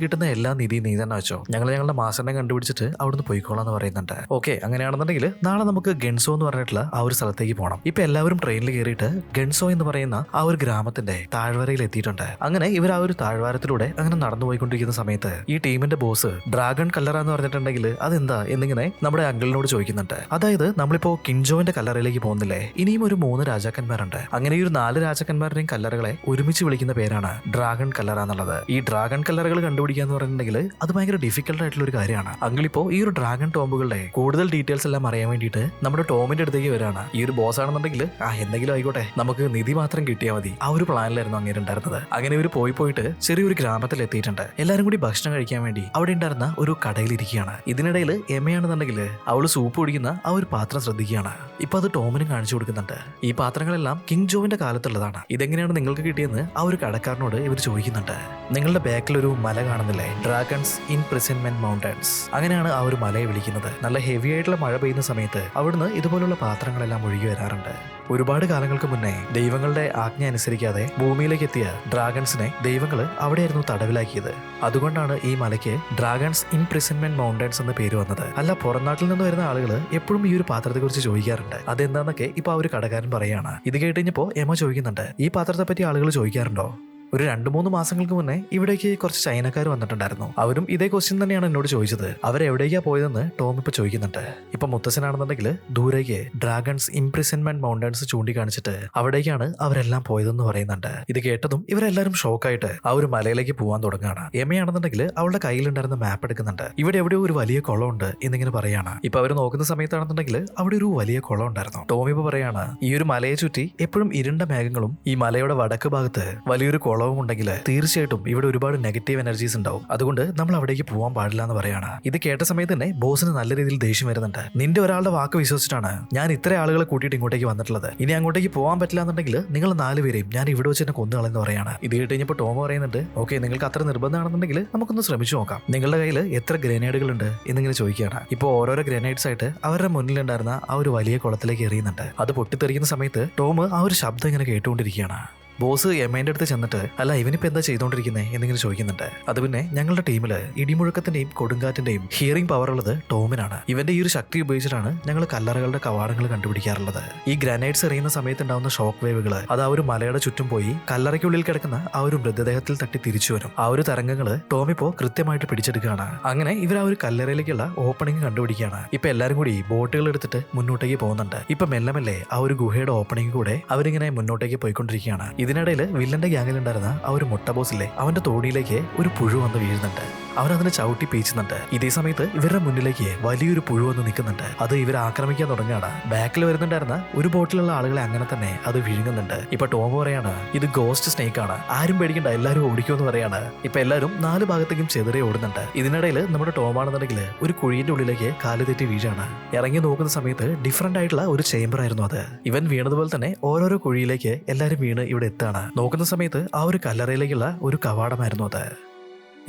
[SPEAKER 1] കിട്ടുന്ന എല്ലാ നിധി നീ തന്നെ വെച്ചോ, ഞങ്ങളുടെ മാസ്റ്ററിനെ കണ്ടുപിടിച്ചിട്ട് അവിടുന്ന് പോയിക്കോളാന്ന് പറയുന്നുണ്ട്. ഓക്കെ, അങ്ങനെയാണെന്നുണ്ടെങ്കിൽ നാളെ നമുക്ക് ഗൺസോ എന്ന് പറഞ്ഞിട്ടുള്ള ആ ഒരു സ്ഥലത്തേക്ക് പോകണം. ഇപ്പൊ എല്ലാവരും ട്രെയിനിൽ കയറിയിട്ട് ഗൺസോ എന്ന് പറയുന്ന ആ ഒരു ഗ്രാമത്തിന്റെ താഴ്വരയിൽ എത്തിയിട്ടുണ്ട്. അങ്ങനെ ഇവർ ആ ഒരു താഴ്വാരത്തിലൂടെ അങ്ങനെ നടന്നു പോയിക്കൊണ്ടിരിക്കുന്ന സമയത്ത് ഈ ടീമിന്റെ ബോസ് ഡ്രാഗൺ കല്ലറ എന്ന് പറഞ്ഞിട്ടുണ്ടെങ്കിൽ അതെന്താ എന്നിങ്ങനെ നമ്മുടെ അങ്കിളിനോട് ചോദിക്കുന്നുണ്ട്. അതായത് നമ്മളിപ്പോ കിൻജോവിന്റെ കല്ലറയിലേക്ക് പോകുന്നില്ലേ, ഇനിയും ഒരു 3 രാജാക്കന്മാരുണ്ട്. അങ്ങനെ ഈ ഒരു 4 രാജാക്കന്മാരുടെയും കല്ലറകളെ ഒരുമിച്ച് വിളിക്കുന്ന പേരാണ് ഡ്രാഗൺ കല്ലറ എന്നുള്ളത്. ഈ ഡ്രാഗൺ കല്ലറകൾ കണ്ടുപിടിക്കുക എന്ന് പറഞ്ഞിട്ടുണ്ടെങ്കിൽ അത് ഭയങ്കര ഡിഫിക്കൽട്ട് ആയിട്ടുള്ള ഒരു കാര്യമാണ്. അങ്കിളിപ്പോ ഈ ഒരു ഡ്രാഗൺ ടോംബുകളുടെ കൂടുതൽ ഡീറ്റെയിൽസ് എല്ലാം അറിയാൻ വേണ്ടിയിട്ട് നമ്മുടെ ടോമിന്റെ അടുത്തേക്ക് വരാണ്. ഈ ഒരു ബോസ് ആണെന്നുണ്ടെങ്കിൽ എന്തെങ്കിലും ആയിക്കോട്ടെ, നമുക്ക് നിധി മാത്രം കിട്ടിയാൽ മതി, ആ ഒരു പ്ലാനിലായിരുന്നു അങ്ങനെ ഉണ്ടായിരുന്നത്. അങ്ങനെ ഇവർ പോയിട്ട് ചെറിയൊരു ഗ്രാമത്തിൽ എത്തിയിട്ടുണ്ട്. എല്ലാവരും കൂടി ഭക്ഷണം കഴിക്കാൻ വേണ്ടി അവിടെ ഉണ്ടായിരുന്ന ഒരു കടയിലിരിക്കുകയാണ്. ഇതിനിടയിൽ എമ്മയാണെന്നുണ്ടെങ്കിൽ അവള് സൂപ്പ് കുടിക്കുന്ന ആ ഒരു പാത്രം ശ്രദ്ധിക്കുകയാണ്. ഇപ്പൊ അത് ടോമിനും കാണിച്ചു കൊടുക്കുന്നുണ്ട്. ഈ പാത്രങ്ങളെല്ലാം കിങ് ജോവിന്റെ കാലത്തുള്ളതാണ്, ഇതെങ്ങനെയാണ് നിങ്ങൾക്ക് കിട്ടിയെന്ന് ആ ഒരു കടക്കാരനോട് ഇവർ ചോദിക്കുന്നുണ്ട്. നിങ്ങളുടെ ബാക്കിൽ ഒരു മല കാണുന്നില്ലേ, ഡ്രാഗൺസ് ഇംപ്രിസൺമെന്റ് മൗണ്ടൻസ്, അങ്ങനെയാണ് ആ ഒരു മലയെ വിളിക്കുന്നത്. നല്ല ഹെവി ആയിട്ടുള്ള മഴ പെയ്യുന്ന സമയത്ത് അവിടുന്ന് ഇതുപോലുള്ള പാത്രങ്ങളെല്ലാം ഒഴുകി വരാറുണ്ട്. ഒരുപാട് കാലങ്ങൾക്ക് മുന്നേ ദൈവങ്ങളുടെ ആജ്ഞ അനുസരിക്കാതെ ഭൂമിയിലേക്ക് എത്തിയ ഡ്രാഗൺസിനെ ദൈവങ്ങള് അവിടെയായിരുന്നു തടവിലാക്കിയത്. അതുകൊണ്ടാണ് ഈ മലയ്ക്ക് ഡ്രാഗൺസ് ഇംപ്രിസൺമെന്റ് മൗണ്ടൻസ് എന്ന പേര് വന്നത്. അല്ല, പുറം നാട്ടിൽ നിന്ന് വരുന്ന ആളുകൾ എപ്പോഴും ഈ ഒരു പാത്രത്തെ കുറിച്ച് ചോദിക്കാറുണ്ട്, അതെന്താന്നൊക്കെ ഇപ്പൊ ആ ഒരു കടക്കാരൻ പറയാണ്. ഇത് കേട്ടുകഴിഞ്ഞപ്പോ എമ്മ ചോദിക്കുന്നുണ്ട്, ഈ പാത്രത്തെ പറ്റി ആളുകൾ ചോദിക്കാറുണ്ടോ? ഒരു 2-3 മാസങ്ങൾക്ക് മുന്നേ ഇവിടേക്ക് കുറച്ച് ചൈനക്കാർ വന്നിട്ടുണ്ടായിരുന്നു. അവരും ഇതേ ക്വസ്റ്റ്യൻ തന്നെയാണ് എന്നോട് ചോദിച്ചത്. അവരെവിടേക്കാ പോയതെന്ന് ടോം ഇപ്പൊ ചോദിക്കുന്നുണ്ട്. ഇപ്പൊ മുത്തശ്ശനാണെന്നുണ്ടെങ്കിൽ ദൂരേക്ക് ഡ്രാഗൺസ് ഇംപ്രിസൺമെന്റ് മൗണ്ടൻസ് ചൂണ്ടിക്കാണിച്ചിട്ട് അവിടേക്കാണ് അവരെല്ലാം പോയതെന്ന് പറയുന്നുണ്ട്. ഇത് കേട്ടതും ഇവരെല്ലാരും ഷോക്കായിട്ട് ആ ഒരു മലയിലേക്ക് പോകാൻ തുടങ്ങുകയാണ്. എമ്മയാണെന്നുണ്ടെങ്കിൽ അവളുടെ കയ്യിലുണ്ടായിരുന്ന മാപ്പ് എടുക്കുന്നുണ്ട്. ഇവിടെ എവിടെയോ ഒരു വലിയ കുളമുണ്ട് എന്നിങ്ങനെ പറയാണ്. ഇപ്പൊ അവർ നോക്കുന്ന സമയത്താണെന്നുണ്ടെങ്കിൽ അവിടെ ഒരു വലിയ കുളം ഉണ്ടായിരുന്നു. ടോം ഇപ്പൊ പറയാണ്, ഈ ഒരു മലയെ ചുറ്റി എപ്പോഴും ഇരുണ്ട മേഘങ്ങളും ഈ മലയുടെ വടക്ക് ഭാഗത്ത് വലിയൊരു കുളം കുളവും ഉണ്ടെങ്കിൽ തീർച്ചയായിട്ടും ഇവിടെ ഒരുപാട് നെഗറ്റീവ് എനർജീസ് ഉണ്ടാവും. അതുകൊണ്ട് നമ്മൾ അവിടേക്ക് പോകാൻ പാടില്ല എന്ന് പറയാണ്. ഇത് കേട്ട സമയത്ത് തന്നെ ബോസിന് നല്ല രീതിയിൽ ദേഷ്യം വരുന്നുണ്ട്. നിന്റെ ഒരാളുടെ വാക്ക് വിശ്വസിച്ചിട്ടാണ് ഞാൻ ഇത്ര ആളുകളെ കൂട്ടിയിട്ട് ഇങ്ങോട്ടേക്ക് വന്നിട്ടുള്ളത്. ഇനി അങ്ങോട്ടേക്ക് പോകാൻ പറ്റില്ല എന്നുണ്ടെങ്കിൽ നിങ്ങൾ 4 പേരെയും ഞാൻ ഇവിടെ വെച്ച് തന്നെ കൊന്നുകളെന്ന് പറയാണ്. ഇത് കേട്ട് കഴിഞ്ഞപ്പോൾ ടോം പറയുന്നുണ്ട്, ഓക്കെ നിങ്ങൾക്ക് അത്ര നിർബന്ധമാണെന്നുണ്ടെങ്കിൽ നമുക്കൊന്ന് ശ്രമിച്ചു നോക്കാം. നിങ്ങളുടെ കയ്യിൽ എത്ര ഗ്രനേഡുകൾ ഉണ്ട് എന്നിങ്ങനെ ചോദിക്കുകയാണ്. ഇപ്പോൾ ഓരോരോ ഗ്രനേഡ്സ് ആയിട്ട് അവരുടെ മുന്നിലുണ്ടായിരുന്ന ആ ഒരു വലിയ കുളത്തിലേക്ക് എറിയുന്നുണ്ട്. അത് പൊട്ടിത്തെറിക്കുന്ന സമയത്ത് ടോം ആ ഒരു ശബ്ദം ഇങ്ങനെ കേട്ടുകൊണ്ടിരിക്കുകയാണ്. ബോസ് എമ്മേന്റെ അടുത്ത് ചെന്നിട്ട്, അല്ല ഇവനിപ്പോ എന്താ ചെയ്തോണ്ടിരിക്കുന്നത് എന്നിങ്ങനെ ചോദിക്കുന്നുണ്ട്. അത് പിന്നെ ഞങ്ങളുടെ ടീമില് ഇടിമുഴക്കത്തിന്റെയും കൊടുങ്കാറ്റിന്റെയും ഹിയറിംഗ് പവർ ഉള്ളത് ടോമിനാണ്. ഇവന്റെ ഈ ഒരു ശക്തി ഉപയോഗിച്ചിട്ടാണ് ഞങ്ങൾ കല്ലറകളുടെ കവാടങ്ങൾ കണ്ടുപിടിക്കാറുള്ളത്. ഈ ഗ്രാനൈറ്റ്സ് എറിയുന്ന സമയത്ത് ഉണ്ടാവുന്ന ഷോക്ക് വേവുകൾ അത് ആ ഒരു മലയുടെ ചുറ്റും പോയി കല്ലറയ്ക്കുള്ളിൽ കിടക്കുന്ന ആ ഒരു മൃതദേഹത്തിൽ തട്ടി തിരിച്ചു വരും. ആ ഒരു തരംഗങ്ങള് ടോമിപ്പോ കൃത്യമായിട്ട് പിടിച്ചെടുക്കുകയാണ്. അങ്ങനെ ഇവർ ആ ഒരു കല്ലറയിലേക്കുള്ള ഓപ്പണിംഗ് കണ്ടുപിടിക്കുകയാണ്. ഇപ്പൊ എല്ലാരും കൂടി ബോട്ടുകൾ എടുത്തിട്ട് മുന്നോട്ടേക്ക് പോകുന്നുണ്ട്. ഇപ്പൊ മെല്ലെ മെല്ലെ ആ ഒരു ഗുഹയുടെ ഓപ്പണിംഗ് കൂടെ അവരിങ്ങനെ മുന്നോട്ടേക്ക് പോയിക്കൊണ്ടിരിക്കുകയാണ്. ഇതിനിടയിൽ വില്ലന്റെ ഗ്യാങ്ങിലുണ്ടായിരുന്ന ആ ഒരു മുട്ട ബോസിലെ അവന്റെ തോണിയിലേക്ക് ഒരു പുഴു വന്ന് വീഴുന്നുണ്ട്. അവനതിനെ ചവിട്ടി പീച്ചുന്നുണ്ട്. ഇതേ സമയത്ത് ഇവരുടെ മുന്നിലേക്ക് വലിയൊരു പുഴു വന്ന് നിൽക്കുന്നുണ്ട്. അത് ഇവരെ ആക്രമിക്കാൻ തുടങ്ങുകയാണ്. ബാക്കിൽ വരുന്നുണ്ടായിരുന്ന ഒരു ബോട്ടിലുള്ള ആളുകളെ അങ്ങനെ തന്നെ അത് വിഴുങ്ങുന്നുണ്ട്. ഇപ്പൊ ടോം പറയാണ്, ഇത് ഗോസ്റ്റ് സ്നേക്ക് ആണ്, ആരും പേടിക്കണ്ട, എല്ലാവരും ഓടിക്കുമെന്ന് പറയാണ്. ഇപ്പൊ എല്ലാവരും 4 ഭാഗത്തേക്കും ചെതറി ഓടുന്നുണ്ട്. ഇതിനിടയിൽ നമ്മുടെ ടോം ആണെന്നുണ്ടെങ്കിൽ ഒരു കുഴിയുടെ ഉള്ളിലേക്ക് കാല് തെറ്റി വീഴാണ്. ഇറങ്ങി നോക്കുന്ന സമയത്ത് ഡിഫറന്റ് ആയിട്ടുള്ള ഒരു ചേംബർ ആയിരുന്നു അത്. ഇവൻ വീണതുപോലെ തന്നെ ഓരോരോ കുഴിയിലേക്ക് എല്ലാവരും വീണ് ഇവിടെ എത്താണ്. നോക്കുന്ന സമയത്ത് ആ ഒരു കല്ലറയിലേക്കുള്ള ഒരു കവാടമായിരുന്നു അത്.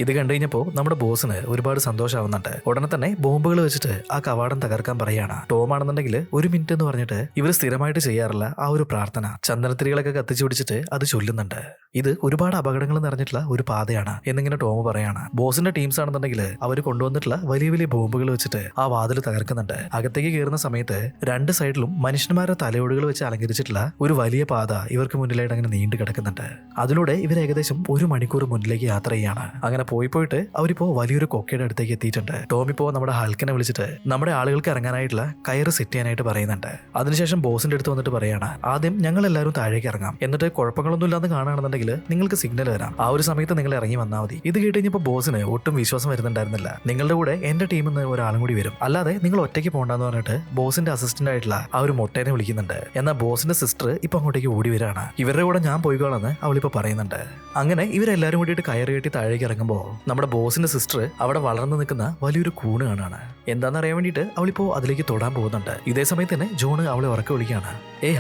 [SPEAKER 1] ഇത് കണ്ടു കഴിഞ്ഞപ്പോൾ നമ്മുടെ ബോസിന് ഒരുപാട് സന്തോഷമാവുന്നുണ്ട്. ഉടനെ തന്നെ ബോംബുകൾ വെച്ചിട്ട് ആ കവാടം തകർക്കാൻ പറയാണ്. ടോം ആണെന്നുണ്ടെങ്കിൽ 1 മിനിറ്റ് എന്ന് പറഞ്ഞിട്ട് ഇവർ സ്ഥിരമായിട്ട് ചെയ്യാറില്ല ആ ഒരു പ്രാർത്ഥന, ചന്ദനത്തിരികളൊക്കെ കത്തിച്ചു പിടിച്ചിട്ട് അത് ചൊല്ലുന്നുണ്ട്. ഇത് ഒരുപാട് അപകടങ്ങൾ നിറഞ്ഞിട്ടുള്ള ഒരു പാതയാണ് എന്നിങ്ങനെ ടോം പറയാണ്. ബോസിന്റെ ടീംസ് ആണെന്നുണ്ടെങ്കിൽ അവർ കൊണ്ടുവന്നിട്ടുള്ള വലിയ വലിയ ബോംബുകൾ വെച്ചിട്ട് ആ വാതിൽ തകർക്കുന്നുണ്ട്. അകത്തേക്ക് കയറുന്ന സമയത്ത് 2 സൈഡിലും മനുഷ്യന്മാരുടെ തലയോടുകൾ വെച്ച് അലങ്കരിച്ചിട്ടുള്ള ഒരു വലിയ പാത ഇവർക്ക് മുന്നിലായിട്ട് അങ്ങനെ നീണ്ടു കിടക്കുന്നുണ്ട്. അതിലൂടെ ഇവർ ഏകദേശം 1 മണിക്കൂർ മുന്നിലേക്ക് യാത്ര ചെയ്യാണ്. അങ്ങനെ പോയിട്ട് അവരിപ്പോ വലിയൊരു കൊക്കയുടെ അടുത്തേക്ക് എത്തിയിട്ടുണ്ട്. ടോമിപ്പോ നമ്മുടെ ഹൾക്കിനെ വിളിച്ചിട്ട് നമ്മുടെ ആളുകൾക്ക് ഇറങ്ങാനായിട്ടുള്ള കയറ് സെറ്റ് ചെയ്യാനായിട്ട് പറയുന്നുണ്ട്. അതിനുശേഷം ബോസിന്റെ അടുത്ത് വന്നിട്ട് പറയാണ്, ആദ്യം ഞങ്ങൾ എല്ലാവരും താഴേക്ക് ഇറങ്ങാം, എന്നിട്ട് കുഴപ്പങ്ങളൊന്നും ഇല്ലാന്ന് കാണുകയാണെന്നുണ്ടെങ്കിൽ നിങ്ങൾക്ക് സിഗ്നൽ വരാം, ആ ഒരു സമയത്ത് നിങ്ങൾ ഇറങ്ങി വന്നാൽ മതി. ഇത് കേട്ട് കഴിഞ്ഞപ്പോൾ ബോസിന് ഒട്ടും വിശ്വാസം വരുന്നുണ്ടായിരുന്നില്ല. നിങ്ങളുടെ കൂടെ എന്റെ ടീമിൽ നിന്ന് ഒരാളും കൂടി വരും, അല്ലാതെ നിങ്ങൾ ഒറ്റയ്ക്ക് പോകണ്ടെന്ന് പറഞ്ഞിട്ട് ബോസിന്റെ അസിസ്റ്റന്റ് ആയിട്ടുള്ള ആ ഒരു മൊട്ടേനെ വിളിക്കുന്നുണ്ട്. എന്നാൽ ബോസിന്റെ സിസ്റ്റർ ഇപ്പൊ അങ്ങോട്ടേക്ക് ഓടി വരാണ്. ഇവരുടെ കൂടെ ഞാൻ പോയിക്കോളാന്ന് അവളിപ്പോ പറയുന്നുണ്ട്. അങ്ങനെ ഇവരെല്ലാരും കൂടിയിട്ട് കയറി കെട്ടി താഴേക്ക് ഇറങ്ങുമ്പോൾ നമ്മുടെ ബോസിന്റെ സിസ്റ്റർ അവിടെ വളർന്നു നിൽക്കുന്ന വലിയൊരു കൂണ് കാണാണ്. എന്താണെന്ന് അറിയാൻ വേണ്ടിയിട്ട് അവളിപ്പോ അതിലേക്ക് തൊടാൻ പോകുന്നുണ്ട്. ഇതേ സമയത്ത് തന്നെ ജോണ് അവളെ ഉറക്കെ വിളിക്കുകയാണ്,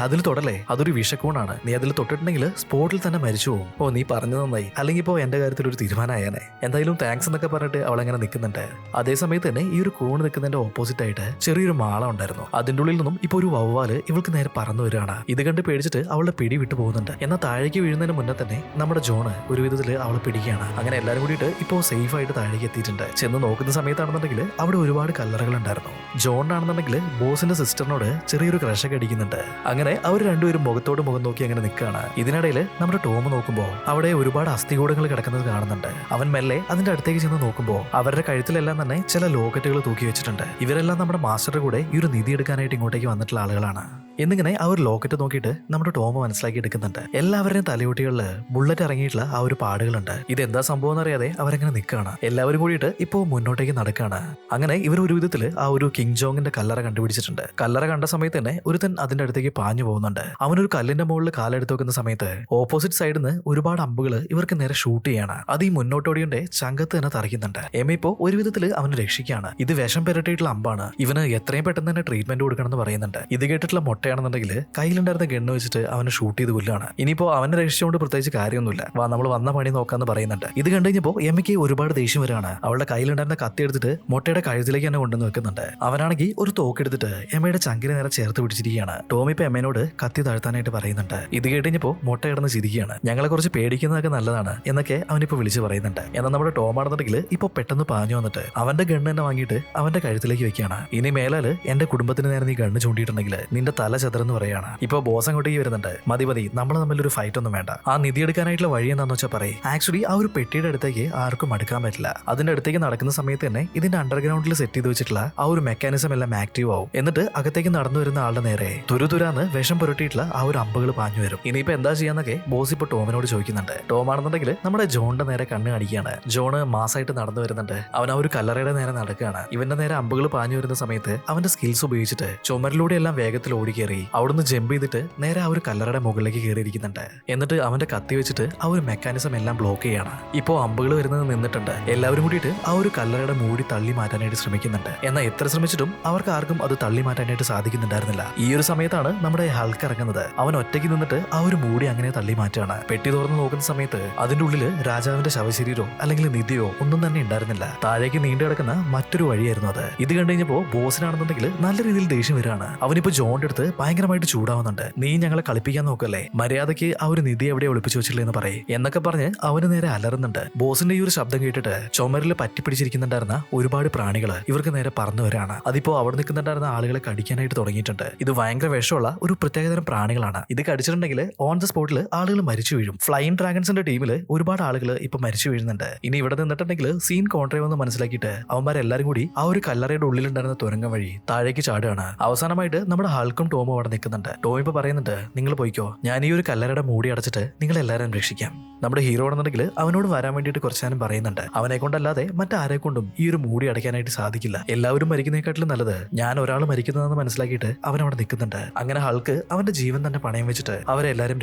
[SPEAKER 1] അതിൽ തൊടല്ലേ, അതൊരു വിഷക്കൂണാണ്, നീ അതിൽ തൊട്ടിട്ടുണ്ടെങ്കിൽ സ്പോട്ടിൽ തന്നെ മരിച്ചു പോകും. ഓ നീ പറഞ്ഞു നന്നായി, അല്ലെങ്കിൽ ഇപ്പോൾ എന്റെ കാര്യത്തിൽ ഒരു തീരുമാനമായേനെ, എന്തായാലും താങ്ക്സ് എന്നൊക്കെ പറഞ്ഞിട്ട് അവളെങ്ങനെ നിൽക്കുന്നുണ്ട്. അതേ സമയത്ത് തന്നെ ഈ ഒരു കൂണ് നിൽക്കുന്നതിന്റെ ഓപ്പോസിറ്റ് ആയിട്ട് ചെറിയൊരു മാള ഉണ്ടായിരുന്നു. അതിന്റെ ഉള്ളിൽ നിന്നും ഇപ്പോൾ ഒരു വവ്വാല് ഇവൾക്ക് നേരെ പറന്നു വരികയാണ്. ഇത് കണ്ട് പേടിച്ചിട്ട് അവളുടെ പിടി വിട്ടു പോകുന്നുണ്ട്. എന്നാൽ താഴേക്ക് വീഴുന്നതിന് മുന്നേ തന്നെ നമ്മുടെ ജോണ് ഒരു വിധത്തിൽ അവളെ പിടിക്കുകയാണ്. അങ്ങനെ എല്ലാവരും കൂടിയിട്ട് ഇപ്പോൾ സേഫ് ആയിട്ട് താഴേക്ക് എത്തിയിട്ടുണ്ട്. ചെന്ന് നോക്കുന്ന സമയത്താണെന്നുണ്ടെങ്കിൽ അവിടെ ഒരുപാട് കല്ലറകൾ ഉണ്ടായിരുന്നു. ജോണിനാണെന്നുണ്ടെങ്കിൽ ബോസിന്റെ സിസ്റ്ററിനോട് ചെറിയൊരു ക്രഷൊക്കെ അടിക്കുന്നുണ്ട്. അങ്ങനെ അവർ രണ്ടുപേരും മുഖത്തോട് മുഖം നോക്കി അങ്ങനെ നിൽക്കുകയാണ്. ഇതിനിടയിൽ നമ്മുടെ ടോം നോക്കുമ്പോൾ അവിടെ ഒരുപാട് അസ്ഥികൂടങ്ങൾ കിടക്കുന്നത് കാണുന്നുണ്ട്. അവൻ മെല്ലെ അതിന്റെ അടുത്തേക്ക് ചെന്ന് നോക്കുമ്പോൾ അവരുടെ കഴുത്തിലെല്ലാം തന്നെ ചില ലോക്കറ്റുകൾ തൂക്കി വെച്ചിട്ടുണ്ട്. ഇവരെല്ലാം നമ്മുടെ മാസ്റ്ററുടെ കൂടെ ഈ ഒരു നിധി എടുക്കാനായിട്ട് ഇങ്ങോട്ടേക്ക് വന്നിട്ടുള്ള ആളുകളാണ്. എന്നിങ്ങനെ ആ ഒരു ലോക്കറ്റ് നോക്കിയിട്ട് നമ്മുടെ ടോം മനസ്സിലാക്കി എടുക്കുന്നുണ്ട്. എല്ലാവരുടെയും തലയോട്ടികളില് ബുള്ളറ്റ് ഇറങ്ങിയിട്ടുള്ള ആ ഒരു പാടുകളുണ്ട്. ഇതെന്താ സംഭവം എന്നറിയാതെ അവരങ്ങനെ നിൽക്കുകയാണ്. എല്ലാവരും കൂടിയിട്ട് ഇപ്പോൾ മുന്നോട്ടേക്ക് നടക്കുകയാണ്. അങ്ങനെ ഇവർ ഒരു വിധത്തില് ആ ഒരു കിങ് ജോങ്ങിന്റെ കല്ലറ കണ്ടുപിടിച്ചിട്ടുണ്ട്. കല്ലറ കണ്ട സമയത്ത് തന്നെ ഒരുത്തൻ അതിന്റെ അടുത്തേക്ക് പാഞ്ഞു പോകുന്നുണ്ട്. അവനൊരു കല്ലിന്റെ മുകളിൽ കാലെടുത്ത് വെക്കുന്ന സമയത്ത് ഓപ്പോസിറ്റ് സൈഡിൽ നിന്ന് ഒരുപാട് അമ്പുകൾ ഇവർക്ക് നേരെ ഷൂട്ട് ചെയ്യാണ്. അത് ഈ മുന്നോട്ടോടിയുടെ ചങ്കത്ത് തന്നെ തറയ്ക്കുന്നുണ്ട്. ഇപ്പോ ഒരു വിധത്തില് അവന് രക്ഷിക്കുകയാണ്. ഇത് വിഷം പെരട്ടിയിട്ടുള്ള അമ്പാണ്, ഇവന് എത്രയും പെട്ടെന്ന് തന്നെ ട്രീറ്റ്മെന്റ് കൊടുക്കണം എന്ന് പറയുന്നുണ്ട്. ഇത് കേട്ടിട്ടുള്ള മൊട്ടയാണെന്നുണ്ടെങ്കിൽ കയ്യിലുണ്ടായിരുന്ന ഗണ്ണ് വെച്ചിട്ട് അവനെ ഷൂട്ട് ചെയ്ത് കൊല്ലാണ്. ഇനിയിപ്പോ അവനെ രക്ഷിച്ചുകൊണ്ട് പ്രത്യേകിച്ച് കാര്യമൊന്നുമില്ല, നമ്മൾ വന്ന പണി നോക്കാന്ന് പറയുന്നുണ്ട്. ഇത് കണ്ടു കഴിഞ്ഞപ്പോ എമ്മയ്ക്ക് ഒരുപാട് ദേഷ്യം വരികയാണ്. അവളുടെ കയ്യിലുണ്ടായിരുന്ന കത്തി എടുത്തിട്ട് മൊട്ടയുടെ കഴുത്തിലേക്ക് തന്നെ കൊണ്ടുവന്ന് വെക്കുന്നുണ്ട്. അവനാണെങ്കിൽ ഒരു തോക്കെടുത്തിട്ട് എമ്മയുടെ ചങ്കിന് നേരെ ചേർത്ത് പിടിച്ചിരിക്കുകയാണ്. ടോം ഇപ്പൊ എമ്മേനോട് കത്തി താഴ്ത്താനായിട്ട് പറയുന്നുണ്ട്. ഇത് കേട്ടുകഴിഞ്ഞപ്പോ മൊട്ട കിടന്ന് ചിരിക്കുകയാണ്. ഞങ്ങളെ കുറച്ച് പേടിക്കുന്നതൊക്കെ നല്ലതാണ് എന്നൊക്കെ അവനിപ്പോ വിളിച്ച് പറയുന്നുണ്ട്. എന്നാൽ നമ്മുടെ ടോം ആണെന്നുണ്ടെങ്കിൽ ഇപ്പൊ പെട്ടെന്ന് പാഞ്ഞു വന്നിട്ട് അവന്റെ ഗണ്ണ് തന്നെ വാങ്ങിയിട്ട് അവന്റെ കഴുത്തിലേക്ക് വെക്കുകയാണ്. ഇനി മേലാല് എന്റെ കുടുംബത്തിന് നേരെ നീ ഗണ്ണ് ചൂണ്ടിയിട്ടുണ്ടെങ്കിൽ നിന്റെ തല ചെതറെന്ന് പറയാണ്. ഇപ്പൊ ബോസ് അങ്ങോട്ടേക്ക് വരുന്നുണ്ട്. മതി നമ്മൾ തമ്മിലൊരു ഫൈറ്റ് ഒന്നും വേണ്ട, ആ നിധി എടുക്കാനായിട്ടുള്ള വഴി എന്താന്ന് വെച്ചാൽ പറയും. ആക്ച്വലി ആ ഒരു പെട്ടിയുടെ അടുത്തേക്ക് ആർക്കും അടുക്കാൻ പറ്റില്ല. അതിന്റെ അടുത്തേക്ക് നടക്കുന്ന സമയത്ത് തന്നെ ഇതിന്റെ അണ്ടർഗ്രൗണ്ടിൽ സെറ്റ് ചെയ്ത് വെച്ചിട്ടുള്ള ആ ഒരു മെക്കാനിസം എല്ലാം ആക്റ്റീവ് ആവും. എന്നിട്ട് അകത്തേക്ക് നടന്നു വരുന്ന ആളുടെ നേരെ തുരുതുരാന്ന് വിഷം പുരട്ടിയിട്ടുള്ള ആ ഒരു അമ്പുകൾ പാഞ്ഞു വരും. ഇനിയിപ്പോ എന്താ ചെയ്യാന്നൊക്കെ ബോസ് ഇപ്പൊ ടോമിനോട് ചോദിക്കുന്നുണ്ട്. ടോം ആണെന്നുണ്ടെങ്കിൽ നമ്മുടെ ജോണിന്റെ നേരെ കണ്ണ് കാണിക്കുകയാണ്. ജോണ് മാസായിട്ട് നടന്നു വരുന്നുണ്ട്. അവൻ ആ ഒരു കല്ലറയുടെ നേരെ നടക്കുകയാണ്. ഇവന്റെ നേരെ അമ്പുകൾ പാഞ്ഞു വരുന്ന സമയത്ത് അവന്റെ സ്കിൽസ് ഉപയോഗിച്ചിട്ട് ചുമരിലൂടെ എല്ലാം വേഗത്തിൽ ഓടി കയറി അവിടുന്ന് ജമ്പ് ചെയ്തിട്ട് നേരെ ആ ഒരു കല്ലറയുടെ മുകളിലേക്ക് കയറിയിരിക്കുന്നുണ്ട്. എന്നിട്ട് അവന്റെ കത്തി വെച്ചിട്ട് ആ ഒരു മെക്കാനിസം എല്ലാം ബ്ലോക്ക് ചെയ്യാണ്. ഇപ്പോ അമ്പുകൾ വരുന്നത് നിന്നിട്ടുണ്ട്. എല്ലാവരും കൂടിയിട്ട് ആ ഒരു കല്ലറയുടെ മൂടി തള്ളി മാറ്റാനായിട്ട് ശ്രമിക്കുന്നുണ്ട്. എന്നാൽ എത്ര ശ്രമിച്ചിട്ടും അവർക്ക് ആർക്കും അത് തള്ളി മാറ്റാനായിട്ട് സാധിക്കുന്നുണ്ടായിരുന്നില്ല. ഈ ഒരു സമയത്താണ് നമ്മുടെ ഹൾക്ക് ഇറങ്ങുന്നത്. അവൻ ഒറ്റയ്ക്ക് നിന്നിട്ട് ആ ഒരു മൂടി അങ്ങനെ തള്ളി മാറ്റാണ്. പെട്ടി തുറന്ന് നോക്കുന്ന സമയത്ത് അതിന്റെ ഉള്ളില് രാജാവിന്റെ ശവശരീരോ അല്ലെങ്കിൽ നിധിയോ ഒന്നും തന്നെ ഉണ്ടായിരുന്നില്ല. താഴേക്ക് നീണ്ടു കിടക്കുന്ന മറ്റൊരു വഴിയായിരുന്നു അത്. ഇത് കണ്ടു കഴിഞ്ഞപ്പോ ബോസിനാണെന്നുണ്ടെങ്കിൽ നല്ല രീതിയിൽ ദേഷ്യം വരികയാണ്. അവനിപ്പോ ജോണിന്റെ അടുത്ത് ഭയങ്കരമായിട്ട് ചൂടാവുന്നുണ്ട്. നീ ഞങ്ങളെ കളിപ്പിക്കാൻ നോക്കല്ലേ, മര്യാദയ്ക്ക് ആ ഒരു നിധി എവിടെ ഒളിപ്പിച്ചു വെച്ചില്ലേ എന്ന് പറയും എന്നൊക്കെ പറഞ്ഞ് അവന് നേരെ അലറുന്നുണ്ട്. ബോസിന്റെ ഈ ഒരു ശബ്ദം കേട്ടിട്ട് ചുമരിൽ പറ്റിപ്പിടിച്ചിരിക്കുന്നുണ്ടായിരുന്ന ഒരുപാട് പ്രാണികള് ഇവർക്ക് നേരെ പറന്നു വരാണ്. അതിപ്പോ അവിടെ നിൽക്കുന്നുണ്ടായിരുന്ന ആളുകളെ കടിക്കാനായിട്ട് തുടങ്ങിയിട്ടുണ്ട്. ഇത് ഭയങ്കര വിഷമുള്ള ഒരു പ്രത്യേകതരം പ്രാണികളാണ്. ഇത് കടിച്ചിട്ടുണ്ടെങ്കിൽ ഓൺ ദ സ്പോട്ടിൽ ആളുകൾ മരിച്ചു വീഴും. ഫ്ലൈയിങ് ഡ്രാഗൺസിന്റെ ടീമിൽ ഒരുപാട് ആളുകൾ ഇപ്പൊ മരിച്ചു വീഴുന്നുണ്ട്. ഇനി ഇവിടെ നിന്നിട്ടുണ്ടെങ്കിൽ സീൻ കോൺട്രേവെന്ന് മനസ്സിലാക്കിയിട്ട് അവന്മാരെല്ലാരും കൂടി ആ ഒരു കല്ലറയുടെ ഉള്ളിലുണ്ടായിരുന്ന തുരങ്കം വഴി താഴേക്ക് ചാടുകയാണ്. അവസാനമായിട്ട് നമ്മുടെ ഹൾക്കും ടോമും അവിടെ നിൽക്കുന്നുണ്ട്. ടോം ഇപ്പൊ പറയുന്നുണ്ട്, നിങ്ങൾ പോയിക്കോ, ഞാൻ ഈ ഒരു കല്ലറയുടെ മൂടി അടച്ചിട്ട് നിങ്ങൾ എല്ലാവരും രക്ഷിക്കാം. നമ്മുടെ ഹീറോ ആണെന്നുണ്ടെങ്കിൽ അവനോട് വരാൻ വേണ്ടിയിട്ട് കുറച്ചാനും പറയുന്നുണ്ട്. അവനെ കൊണ്ടല്ലാതെ മറ്റാരെ കൊണ്ടും ഈ ഒരു മൂടി അടയ്ക്കാനായിട്ട് സാധിക്കില്ല. എല്ലാവരും മരിക്കുന്നതിനെക്കാട്ടിലും നല്ലത് ഞാൻ ഒരാൾ മരിക്കുന്നതെന്ന് മനസ്സിലാക്കിയിട്ട് അവൻ അവിടെ നിൽക്കുന്നുണ്ട്. അങ്ങനെ ഹൾക്ക് അവന്റെ ജീവൻ തന്നെ പണയം വെച്ചിട്ട് അവരെല്ലാരും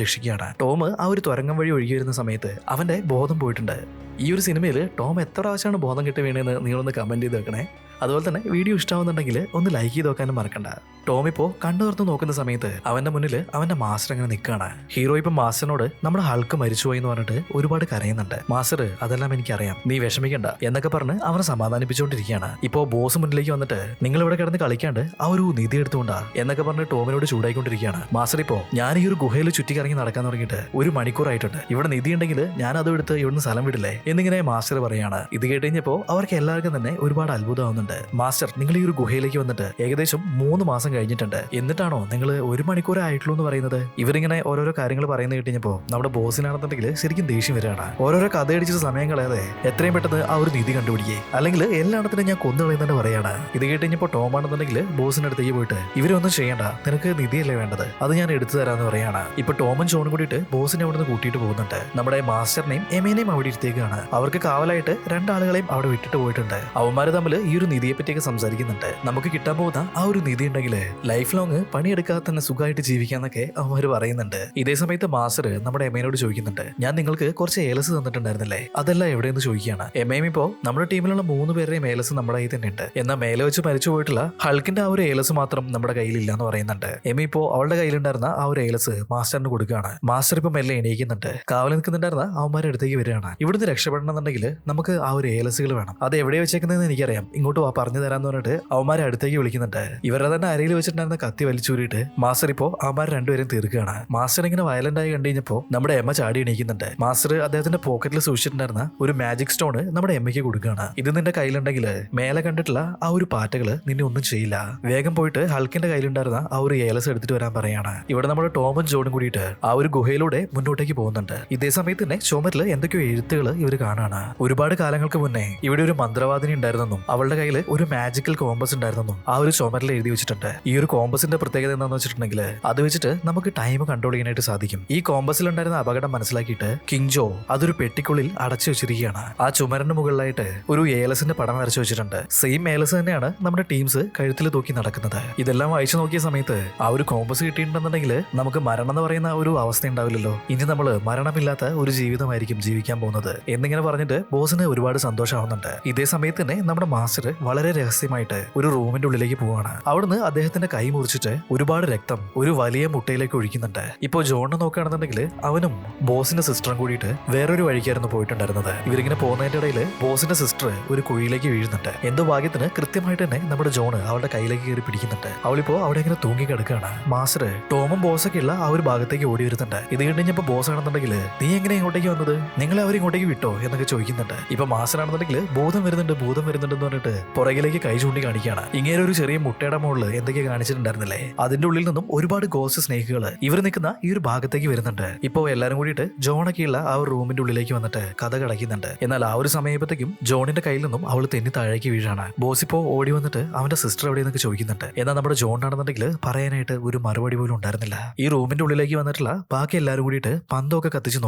[SPEAKER 1] രക്ഷിക്കുകയാണ്. ടോം ആ ഒരു തുരങ്കം വഴി ഒഴുകി വരുന്ന സമയത്ത് അവന്റെ ബോധം പോയിട്ടുണ്ട്. ഈ ഒരു സിനിമയിൽ ടോം എത്ര പ്രാവശ്യമാണ് ബോധം കിട്ടി വീണതെന്ന് നിങ്ങളൊന്ന് കമന്റ് ചെയ്ത് വെക്കണേ. അതുപോലെ തന്നെ വീഡിയോ ഇഷ്ടമാവുന്നുണ്ടെങ്കിൽ ഒന്ന് ലൈക്ക് ചെയ്ത് നോക്കാനും മറക്കണ്ട. ടോം ഇപ്പോൾ കണ്ണു തുറന്ന് നോക്കുന്ന സമയത്ത് അവന്റെ മുന്നിൽ അവന്റെ മാസ്റ്റർ അങ്ങനെ നിൽക്കുകയാണ്. ഹീറോ ഇപ്പം മാസ്റ്ററിനോട് നമ്മുടെ ഹൾക്ക് മരിച്ചുപോയി എന്ന് പറഞ്ഞിട്ട് ഒരുപാട് കരയുന്നുണ്ട്. മാസ്റ്റർ, അതെല്ലാം എനിക്കറിയാം, നീ വിഷമിക്കണ്ട എന്നൊക്കെ പറഞ്ഞ് അവനെ സമാധാനിപ്പിച്ചുകൊണ്ടിരിക്കുകയാണ്. ഇപ്പോ ബോസ് മുന്നിലേക്ക് വന്നിട്ട് നിങ്ങൾ ഇവിടെ കിടന്ന് കളിക്കാണ്ട് ആ ഒരു നിധി എടുത്തുകൊണ്ടാ എന്നൊക്കെ പറഞ്ഞ് ടോമിനോട് ചൂടായിക്കൊണ്ടിരിക്കുകയാണ്. മാസ്റ്റർ, ഇപ്പോ ഞാൻ ഈ ഒരു ഗുഹയിൽ ചുറ്റിക്കറങ്ങി നടക്കാൻ തുടങ്ങിയിട്ട് ഒരു മണിക്കൂറായിട്ടുണ്ട്. ഇവിടെ നിധി ഉണ്ടെങ്കിൽ ഞാൻ അതും എടുത്ത് ഇവിടുന്ന് സ്ഥലം വിടില്ലേ എന്നിങ്ങനെ മാസ്റ്റർ പറയാണ്. ഇത് കേട്ട് കഴിഞ്ഞപ്പോൾ അവർക്ക് എല്ലാവർക്കും തന്നെ ഒരുപാട് അത്ഭുതമാവുന്നുണ്ട്. മാസ്റ്റർ, നിങ്ങൾ ഈ ഒരു ഗുഹയിലേക്ക് വന്നിട്ട് ഏകദേശം 3 മാസം കഴിഞ്ഞിട്ടുണ്ട്, എന്നിട്ടാണോ നിങ്ങൾ 1 മണിക്കൂറേ ആയിട്ടുള്ളൂ എന്ന് പറയുന്നത്? ഇവരിങ്ങനെ ഓരോരോ കാര്യങ്ങൾ പറയുന്നത് കേട്ടിഞ്ഞപ്പോ നമ്മുടെ ബോസിനാണെന്നുണ്ടെങ്കിൽ ശരിക്കും ദേഷ്യം വരികയാണ്. ഓരോരോ കഥയടിച്ചിട്ട് സമയം കളയാതെ എത്രയും പെട്ടെന്ന് ആ ഒരു നിധി കണ്ടുപിടിക്കേ, അല്ലെങ്കിൽ എല്ലായിടത്തിനും ഞാൻ കൊന്നു കളയുന്നതന്നെ പറയാണ്. ഇത് കേട്ടിഞ്ഞപ്പോ ടോം ആണെന്നുണ്ടെങ്കിൽ ബോസിന്റെ അടുത്തേക്ക് പോയിട്ട് ഇവരൊന്നും ചെയ്യണ്ട, നിനക്ക് നിധിയല്ലേ വേണ്ടത്, അത് ഞാൻ എടുത്തു തരാന്ന് പറയാണ്. ഇപ്പൊ ടോമും ജോണും കൂടിയിട്ട് ബോസിനെ അവിടെ നിന്ന് കൂട്ടിയിട്ട് പോകുന്നുണ്ട്. നമ്മുടെ മാസ്റ്ററിനെയും എമേനെയും അവിടെ ഇരുത്തേക്കാണ്. അവർക്ക് കാവലായിട്ട് 2 ആളുകളെയും അവിടെ വിട്ടിട്ട് പോയിട്ടുണ്ട്. അവന്മാര് തമ്മിൽ ഈ ഒരു നിധിയെ പറ്റിയൊക്കെ സംസാരിക്കുന്നുണ്ട്. നമുക്ക് കിട്ടാൻ പോകുന്ന ആ ഒരു നിധി ഉണ്ടെങ്കിൽ ലൈഫ് ലോങ് പണിയെടുക്കാതെ തന്നെ സുഖമായിട്ട് ജീവിക്കാന്നൊക്കെ അവന്മാര് പറയുന്നുണ്ട്. ഇതേ സമയത്ത് മാസ്റ്റർ നമ്മുടെ എമേനോട് ചോദിക്കുന്നുണ്ട്, ഞാൻ നിങ്ങൾക്ക് കുറച്ച് ഏലസ് തന്നിട്ടുണ്ടായിരുന്നില്ലേ, അതെല്ലാം എവിടെയെന്ന് ചോദിക്കുകയാണ്. എമേം ഇപ്പോ നമ്മുടെ ടീമിലുള്ള 3 പേരുടെയും ഏലസ് നമ്മുടെ കയ്യിൽ തന്നെ ഉണ്ട്. എന്നാൽ മേലെ വെച്ച് മരിച്ചു പോയിട്ടുള്ള ഹൾക്കിന്റെ ആ ഒരു ഏലസ് മാത്രം നമ്മുടെ കയ്യിലില്ല എന്ന് പറയുന്നുണ്ട്. എമി ഇപ്പോ അവളുടെ കയ്യിലുണ്ടായിരുന്ന ആ ഒരു ഏലസ് മാസ്റ്ററിന് കൊടുക്കുകയാണ്. മാസ്റ്റർ ഇപ്പൊ മെല്ലെ എണീക്കുന്നുണ്ട്. കാവൽ നിൽക്കുന്നുണ്ടായിരുന്ന അവന്മാരുടെ അടുത്തേക്ക് വരികയാണ്. ഇവിടുന്ന് രക്ഷപ്പെടണമെന്നുണ്ടെങ്കിൽ നമുക്ക് ആ ഒരു ഏലസുകൾ വേണം, അത് എവിടെ വെച്ചേക്കുന്നതെന്ന് എനിക്കറിയാം, ഇങ്ങോട്ട് പറഞ്ഞു തരാന്ന് പറഞ്ഞിട്ട് അവന്മാരെ അടുത്തേക്ക് വിളിക്കുന്നുണ്ട്. ഇവരുടെ തന്നെ അരയിൽ വെച്ചിട്ടുണ്ടായിരുന്ന കത്തി വലിച്ചൂരിയിട്ട് മാസ്റ്റർ ഇപ്പോ അവന്മാർ 2 പേരും തീർക്കുകയാണ്. മാസ്റ്റർ ഇങ്ങനെ വയലന്റ് ആയി കണ്ടു കഴിഞ്ഞപ്പോ നമ്മുടെ എമ്മ ചാടി എണീക്കുന്നുണ്ട്. മാസ്റ്റർ അദ്ദേഹത്തിന്റെ പോക്കറ്റിൽ സൂക്ഷിച്ചിട്ടുണ്ടായിരുന്ന ഒരു മാജിക് സ്റ്റോൺ നമ്മുടെ എമ്മയ്ക്ക് കൊടുക്കുകയാണ്. ഇത് നിന്റെ കയ്യിലുണ്ടെങ്കിൽ മേലെ കണ്ടിട്ടുള്ള ആ ഒരു പാറ്റകള് നിന്നെ ഒന്നും ചെയ്യില്ല, വേഗം പോയിട്ട് ഹൾക്കിന്റെ കയ്യിലുണ്ടായിരുന്ന ആ ഒരു ഏലസ് എടുത്തിട്ട് വരാൻ പറയാണ്. ഇവിടെ നമ്മുടെ ടോമും ജോണും കൂടിയിട്ട് ആ ഒരു ഗുഹയിലൂടെ മുന്നോട്ടേക്ക് പോകുന്നുണ്ട്. ഇതേ സമയത്ത് തന്നെ ചുമരില് എന്തൊക്കെയോ എഴുത്തുകൾ ഇവർ കാണാണ്. ഒരുപാട് കാലങ്ങൾക്ക് മുന്നേ ഇവിടെ ഒരു മന്ത്രവാദിനി ഉണ്ടായിരുന്നെന്നും അവളുടെ കയ്യിൽ ഒരു മാജിക്കൽ കോമ്പസ് ഉണ്ടായിരുന്നെന്നും ആ ഒരു ചുമരിൽ എഴുതി വെച്ചിട്ടുണ്ട്. ഈ ഒരു കോമ്പസിന്റെ പ്രത്യേകത എന്താണെന്ന് വെച്ചിട്ടുണ്ടെങ്കിൽ അത് വെച്ചിട്ട് നമുക്ക് ടൈം കൺട്രോൾ ചെയ്യാനായിട്ട് സാധിക്കും. ഈ കോമ്പസിൽ ഉണ്ടായിരുന്ന അപകടം മനസ്സിലാക്കിയിട്ട് കിങ്ജോ അതൊരു പെട്ടിക്കുള്ളിൽ അടച്ചു വെച്ചിരിക്കുകയാണ്. ആ ചുമരിന് മുകളിലായിട്ട് ഒരു ഏലസിന്റെ പടം വരച്ചു വെച്ചിട്ടുണ്ട്. സെയിം ഏലസ് തന്നെയാണ് നമ്മുടെ ടീംസ് കഴുത്തിൽ തൂക്കി നടക്കുന്നത്. ഇതെല്ലാം വായിച്ചു നോക്കിയ സമയത്ത് ആ ഒരു കോമ്പസ് കിട്ടിയിട്ടുണ്ടെന്നുണ്ടെങ്കിൽ നമുക്ക് മരണം എന്ന് പറയുന്ന ഒരു അവസ്ഥ ഉണ്ടാവില്ലല്ലോ, ഇനി നമ്മൾ മരണമില്ലാത്ത ഒരു ജീവിതമായിരിക്കും ജീവിക്കാൻ പോകുന്നത് എന്നിങ്ങനെ പറഞ്ഞിട്ട് ബോസിന് ഒരുപാട് സന്തോഷമാവുന്നുണ്ട്. ഇതേ സമയത്ത് തന്നെ നമ്മുടെ മാസ്റ്റർ വളരെ രഹസ്യമായിട്ട് ഒരു റൂമിന്റെ ഉള്ളിലേക്ക് പോവാണ്. അവിടുന്ന് അദ്ദേഹത്തിന്റെ കൈ മുറിച്ചിട്ട് ഒരുപാട് രക്തം ഒരു വലിയ മുട്ടയിലേക്ക് ഒഴിക്കുന്നുണ്ട്. ഇപ്പോ ജോണിനെ നോക്കുകയാണെന്നുണ്ടെങ്കിൽ അവനും ബോസിന്റെ സിസ്റ്ററും കൂടിയിട്ട് വേറൊരു വഴിക്കായിരുന്നു പോയിട്ടുണ്ടായിരുന്നത്. ഇവരിങ്ങനെ പോകുന്നതിന്റെ ഇടയിൽ ബോസിന്റെ സിസ്റ്റർ ഒരു കുഴിയിലേക്ക് വീഴുന്നുണ്ട്. എന്തോ ഭാഗ്യത്തിന് കൃത്യമായിട്ട് തന്നെ നമ്മുടെ ജോണ് അവളുടെ കയ്യിലേക്ക് കയറി പിടിക്കുന്നുണ്ട്. അവളിപ്പോ അവിടെ ഇങ്ങനെ തൂങ്ങി കിടക്കുകയാണ്. മാസ്റ്റർ ടോമും ബോസൊക്കെ ഉള്ള ആ ഒരു ഭാഗത്തേക്ക് ഓടി വരുന്നുണ്ട്. ഇത് കഴിഞ്ഞപ്പോ ബോസ് ആണെന്നുണ്ടെങ്കിൽ നീ എങ്ങനെ ഇങ്ങോട്ടേക്ക് വന്നത്, നിങ്ങളെ അവരിങ്ങോട്ടേക്ക് വിട്ടോ എന്നൊക്കെ ചോദിക്കുന്നുണ്ട്. ഇപ്പൊ മാസ്റ്റർ ആണെന്നുണ്ടെങ്കിൽ ബോധം വരുന്നുണ്ടെന്ന് പറഞ്ഞിട്ട് പുറകിലേക്ക് കൈ ചൂണ്ടി കാണിക്കുകയാണ്. ഇങ്ങനെ ഒരു ചെറിയ മുട്ടയുടെ മുകളിൽ എന്തൊക്കെ കാണിച്ചിട്ടുണ്ടായിരുന്നില്ലേ, അതിന്റെ ഉള്ളിൽ നിന്നും ഒരുപാട് ഗോസ്റ്റ് സ്നേക്കുകൾ ഇവർ നിൽക്കുന്ന ഈ ഒരു ഭാഗത്തേക്ക് വരുന്നുണ്ട്. ഇപ്പോ എല്ലാരും കൂടിയിട്ട് ജോണൊക്കെയുള്ള ആ ഒരു റൂമിന്റെ ഉള്ളിലേക്ക് വന്നിട്ട് കഥ കടക്കുന്നുണ്ട്. എന്നാൽ ആ ഒരു സമയത്തേക്കും ജോണിന്റെ കയ്യിൽ നിന്നും അവൾ തെന്നി താഴേക്ക് വീഴാണ്. ബോസ് ഇപ്പോ ഓടി വന്നിട്ട് അവന്റെ സിസ്റ്റർ എവിടെയെന്നൊക്കെ ചോദിക്കുന്നുണ്ട്. എന്നാൽ നമ്മുടെ ജോൺ ആണെന്നുണ്ടെങ്കിൽ പറയാനായിട്ട് ഒരു മറുപടി പോലും ഉണ്ടായിരുന്നില്ല. ഈ റൂമിന്റെ ഉള്ളിലേക്ക് വന്നിട്ടുള്ള ബാക്കി എല്ലാവരും കൂടിയിട്ട് പന്തൊക്കെ കത്തിച്ച്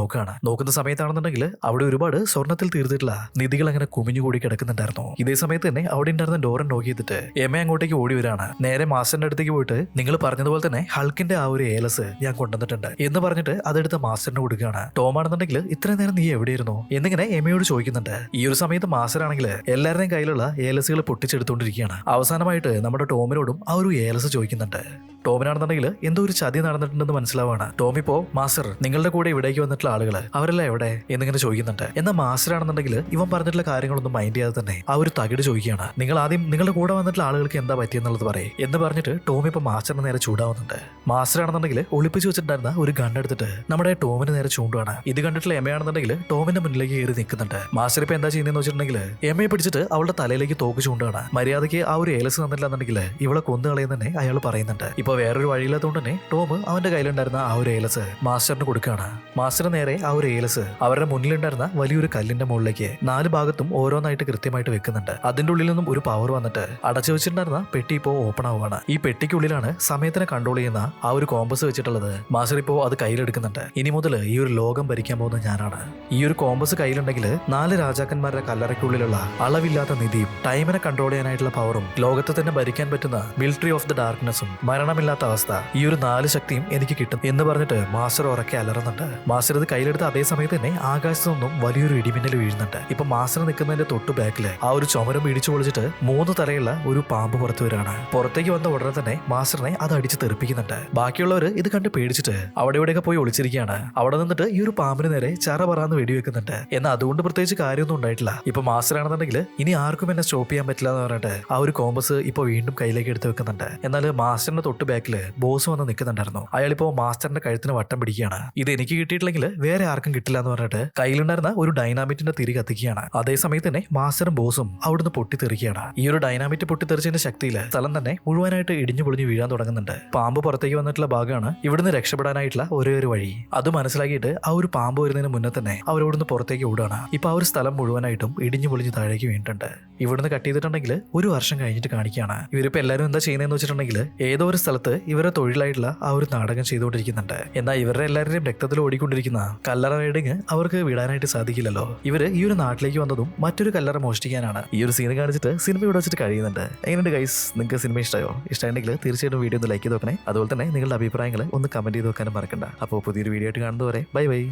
[SPEAKER 1] നോക്കുന്ന സമയത്താണെന്നുണ്ടെങ്കിൽ അവിടെ ഒരുപാട് സ്വർണ്ണത്തിൽ തീർത്തിട്ടുള്ള നിധികൾ അങ്ങനെ കുമിഞ്ഞുകൂടി കിടക്കുന്നുണ്ടായിരുന്നു. ഇതേ സമയത്ത് തന്നെ അവിടെ ഉണ്ടായിരുന്ന ഡോറിൽ നോക്കി ചെയ്തിട്ട് എമ്മ അങ്ങോട്ടേക്ക് ഓടി വരാണ്. നേരെ മാസ്റ്ററിന്റെ അടുത്തേക്ക് പോയിട്ട് നിങ്ങൾ പറഞ്ഞതുപോലെ തന്നെ ഹൾക്കിന്റെ ആ ഒരു ഏലസ് ഞാൻ കൊണ്ടുവന്നിട്ടുണ്ട് എന്ന് പറഞ്ഞിട്ട് അതെടുത്ത് മാസ്റ്ററിന് കൊടുക്കുകയാണ്. ടോം ആണെന്നുണ്ടെങ്കിൽ ഇത്രയും നേരം നീ എവിടെയായിരുന്നു എന്നിങ്ങനെ എമ്മയോട് ചോദിക്കുന്നുണ്ട്. ഈ ഒരു സമയത്ത് മാസ്റ്റർ ആണെങ്കിൽ എല്ലാവരുടെയും കയ്യിലുള്ള ഏലസുകൾ പൊട്ടിച്ചെടുത്തുകൊണ്ടിരിക്കുകയാണ്. അവസാനമായിട്ട് നമ്മുടെ ടോമിനോടും ആ ഒരു ഏലസ് ചോദിക്കുന്നുണ്ട്. ടോമിനാണെന്നുണ്ടെങ്കിൽ എന്തോ ഒരു ചതി നടന്നിട്ടുണ്ടെന്ന് മനസ്സിലാവാണ്. ടോം ഇപ്പോ മാസ്റ്റർ നിങ്ങളുടെ കൂടെ ഇവിടേക്ക് വന്നിട്ടുള്ള ആളുകൾ അവരെല്ലാം എവിടെ എന്നിങ്ങനെ ചോദിക്കുന്നുണ്ട്. എന്നാൽ മാസ്റ്റർ ആണെന്നുണ്ടെങ്കിൽ ഇവൻ പറഞ്ഞിട്ടുള്ള കാര്യങ്ങളൊന്നും മൈൻഡ് ചെയ്യാതെ തന്നെ ആ ഒരു തകിട് ചോദിക്കുകയാണ്. നിങ്ങൾ ആദ്യം നിങ്ങളുടെ കൂടെ വന്നിട്ടുള്ള ആളുകൾക്ക് എന്താ പറ്റിയെന്നുള്ളത് പറയും എന്ന് പറഞ്ഞിട്ട് ടോം ഇപ്പൊ മാസ്റ്ററിന് നേരെ ചൂടാവുന്നുണ്ട്. മാസ്റ്റർ ആണെന്നുണ്ടെങ്കിൽ ഒളിപ്പിച്ച് വെച്ചിട്ടുണ്ടായിരുന്ന ഒരു ഗണ്ണെടുത്തിട്ട് നമ്മുടെ ടോമിന് നേരെ ചൂണ്ടുവാണ്. ഇത് കണ്ടിട്ടുള്ള എമ്മയാണെന്നുണ്ടെങ്കിൽ ടോമിന്റെ മുന്നിലേക്ക് കയറി നിൽക്കുന്നുണ്ട്. മാസ്റ്റർ ഇപ്പൊ എന്താ ചെയ്യുന്നതെന്ന് വെച്ചിട്ടുണ്ടെങ്കിൽ എമ്മയെ പിടിച്ചിട്ട് അവളുടെ തലയിലേക്ക് തോക്ക് ചൂണ്ടുകയാണ്. മര്യാദയ്ക്ക് ആ ഒരു ഏലസ് തന്നില്ല എന്നുണ്ടെങ്കിൽ ഇവളെ കൊന്നു കളയുന്ന തന്നെ അയാൾ പറയുന്നുണ്ട്. ഇപ്പൊ വേറൊരു വഴിയില്ലാത്തതുകൊണ്ട് തന്നെ ടോം അവന്റെ കയ്യിലുണ്ടായിരുന്ന ആ ഒരു ഏലസ് മാസ്റ്ററിന് കൊടുക്കുകയാണ്. മാസ്റ്റർ നേരെ ആ ഒരു ഏലസ് അവരുടെ മുന്നിലുണ്ടായിരുന്ന വലിയൊരു കല്ലിന്റെ മുകളിലേക്ക് 4 ഭാഗത്തും ഓരോന്നായിട്ട് കൃത്യമായിട്ട് വെക്കുന്നുണ്ട്. അതിന്റെ ഉള്ളിൽ നിന്നും ഒരു പവർ വന്നിട്ട് അടച്ചു വെച്ചിട്ടുണ്ടായിരുന്ന പെട്ടി ഇപ്പോ ഓപ്പൺ ആവുകയാണ്. ഈ പെട്ടിക്കുള്ളിലാണ് സമയത്തിനെ കൺട്രോൾ ചെയ്യുന്ന ആ ഒരു കോമ്പസ് വെച്ചിട്ടുള്ളത്. മാസ്റ്റർ ഇപ്പോ അത് കയ്യിലെടുക്കുന്നുണ്ട്. ഇനി മുതൽ ഈ ഒരു ലോകം ഭരിക്കാൻ പോകുന്ന ഞാനാണ്. ഈ ഒരു കോമ്പസ് കയ്യിലുണ്ടെങ്കിൽ 4 രാജാക്കന്മാരുടെ കല്ലറയ്ക്കുള്ളിലുള്ള അളവില്ലാത്ത നിധിയും ടൈമിനെ കൺട്രോൾ ചെയ്യാനായിട്ടുള്ള പവറും ലോകത്തെ തന്നെ ഭരിക്കാൻ പറ്റുന്ന മിലിറ്ററി ഓഫ് ദ ഡാർക്ക്നെസ്സും മരണമില്ലാത്ത അവസ്ഥ ഈ ഒരു 4 ശക്തിയും എനിക്ക് കിട്ടും എന്ന് പറഞ്ഞിട്ട് മാസ്റ്റർ ഉറക്കെ അലറുന്നുണ്ട്. മാസ്റ്റർ ഇത് കയ്യിലെടുത്ത് അതേ സമയത്ത് തന്നെ ആകാശത്തു നിന്നും വലിയൊരു ഇടിമിന്നൽ വീഴുന്നുണ്ട്. ഇപ്പൊ മാസ്റ്റർ നിൽക്കുന്നതിന്റെ തൊട്ടു ബാക്കില് ആ ഒരു ചുമരം ഇടിച്ചു പൊളിച്ചിട്ട് 3 തലയുള്ള ഒരു പാമ്പ് പുറത്തു വരാണ്. പുറത്തേക്ക് വന്ന ഉടനെ തന്നെ മാസ്റ്ററിനെ അത് അടിച്ച് തെറിപ്പിക്കുന്നുണ്ട്. ബാക്കിയുള്ളവർ ഇത് കണ്ട് പേടിച്ചിട്ട് അവിടെ ഇവിടെയൊക്കെ പോയി ഒളിച്ചിരിക്കുകയാണ്. അവിടെ നിന്നിട്ട് ഈ ഒരു പാമ്പിന് നേരെ ചറ പറന്ന് വെടിവെക്കുന്നുണ്ട്. എന്നാൽ അതുകൊണ്ട് പ്രത്യേകിച്ച് കാര്യമൊന്നും ഉണ്ടായിട്ടില്ല. ഇപ്പൊ മാസ്റ്റർ ആണെന്നുണ്ടെങ്കിൽ ഇനി ആർക്കും എന്നെ സ്റ്റോപ്പ് ചെയ്യാൻ പറ്റില്ല എന്ന് പറഞ്ഞിട്ട് ആ ഒരു കോമ്പസ് ഇപ്പൊ വീണ്ടും കയ്യിലേക്ക് എടുത്ത് വെക്കുന്നുണ്ട്. എന്നാൽ മാസ്റ്ററിന്റെ തൊട്ട് ബാക്കില് ബോസ് വന്ന് നിൽക്കുന്നുണ്ടായിരുന്നു. അയാളിപ്പോ മാസ്റ്ററിന്റെ കഴുത്തിന് വട്ടം പിടിക്കുകയാണ്. ഇത് എനിക്ക് കിട്ടിയിട്ടില്ലെങ്കിൽ വേറെ ആർക്കും കിട്ടില്ല എന്ന് പറഞ്ഞിട്ട് കയ്യിലുണ്ടായിരുന്ന ഒരു ഡൈനാമിറ്റിന്റെ തിരി കത്തിക്കുകയാണ്. അതേ സമയത്ത് തന്നെ മാസ്റ്ററും ബോസും അവിടുന്ന് പൊട്ടിത്തെറിക്കുകയാണ്. ഈ ഒരു ഡൈനാമിറ്റ് പൊട്ടിത്തെറിച്ചതിന്റെ ശക്തിയിൽ സ്ഥലം തന്നെ മുഴുവനായിട്ട് ഇടിഞ്ഞു പൊളിഞ്ഞു വീഴാൻ തുടങ്ങുന്നുണ്ട്. പാമ്പ് പുറത്തേക്ക് വന്നിട്ടുള്ള ഭാഗമാണ് ഇവിടുന്ന് രക്ഷപ്പെടാനായിട്ടുള്ള ഒരേ ഒരു വഴി. അത് മനസ്സിലാക്കിയിട്ട് ആ ഒരു പാമ്പ് വരുന്നതിന് മുന്നേ തന്നെ അവരോടുന്ന് പുറത്തേക്ക് ഓടുകയാണ്. ഇപ്പൊ ആ ഒരു സ്ഥലം മുഴുവനായിട്ടും ഇടിഞ്ഞു പൊളിഞ്ഞു താഴേക്ക് വീണിട്ടുണ്ട്. ഇവിടുന്ന് കട്ട് ചെയ്തിട്ടുണ്ടെങ്കിൽ 1 വർഷം കഴിഞ്ഞിട്ട് കാണിക്കുകയാണ്. ഇവരിപ്പോ എല്ലാവരും എന്താ ചെയ്യുന്നതെന്ന് വെച്ചിട്ടുണ്ടെങ്കിൽ ഏതോ ഒരു സ്ഥലത്ത് ഇവരെ തൊഴിലായിട്ടുള്ള ആ ഒരു നാടകം ചെയ്തുകൊണ്ടിരിക്കുന്നുണ്ട്. എന്നാൽ ഇവരുടെ എല്ലാവരുടെയും രക്തത്തിൽ ഓടിക്കൊണ്ടിരിക്കുന്ന കല്ലറ റൈഡിങ് അവർക്ക് വിടാനായിട്ട് സാധിക്കില്ലല്ലോ. ഇവര് ഈ ഒരു നാട്ടിലേക്ക് വന്നതും മറ്റൊരു കല്ലറ മോഷ്ടിക്കാനാണ്. ഈ ഒരു സീൻ കാണിച്ചിട്ട് സിനിമ ഇവിടെ വെച്ചിട്ട് കഴിയുന്നുണ്ട്. എങ്ങനെയുണ്ട് ഗൈസ്? നിങ്ങൾക്ക് സിനിമ ഇഷ്ടമായോ? ഇഷ്ടമാണെങ്കിൽ തീർച്ചയായിട്ടും വീഡിയോ ഒന്ന് ലൈക്ക് ചെയ്ത് നോക്കണേ. അതുപോലെ തന്നെ നിങ്ങളുടെ അഭിപ്രായങ്ങൾ ഒന്ന് കമന്റ് ചെയ്ത് വെക്കാനും മറക്കണ്ട. അപ്പോൾ പുതിയൊരു വീഡിയോ ആയിട്ട് കാണുന്നതുവരെ ബൈ ബൈ.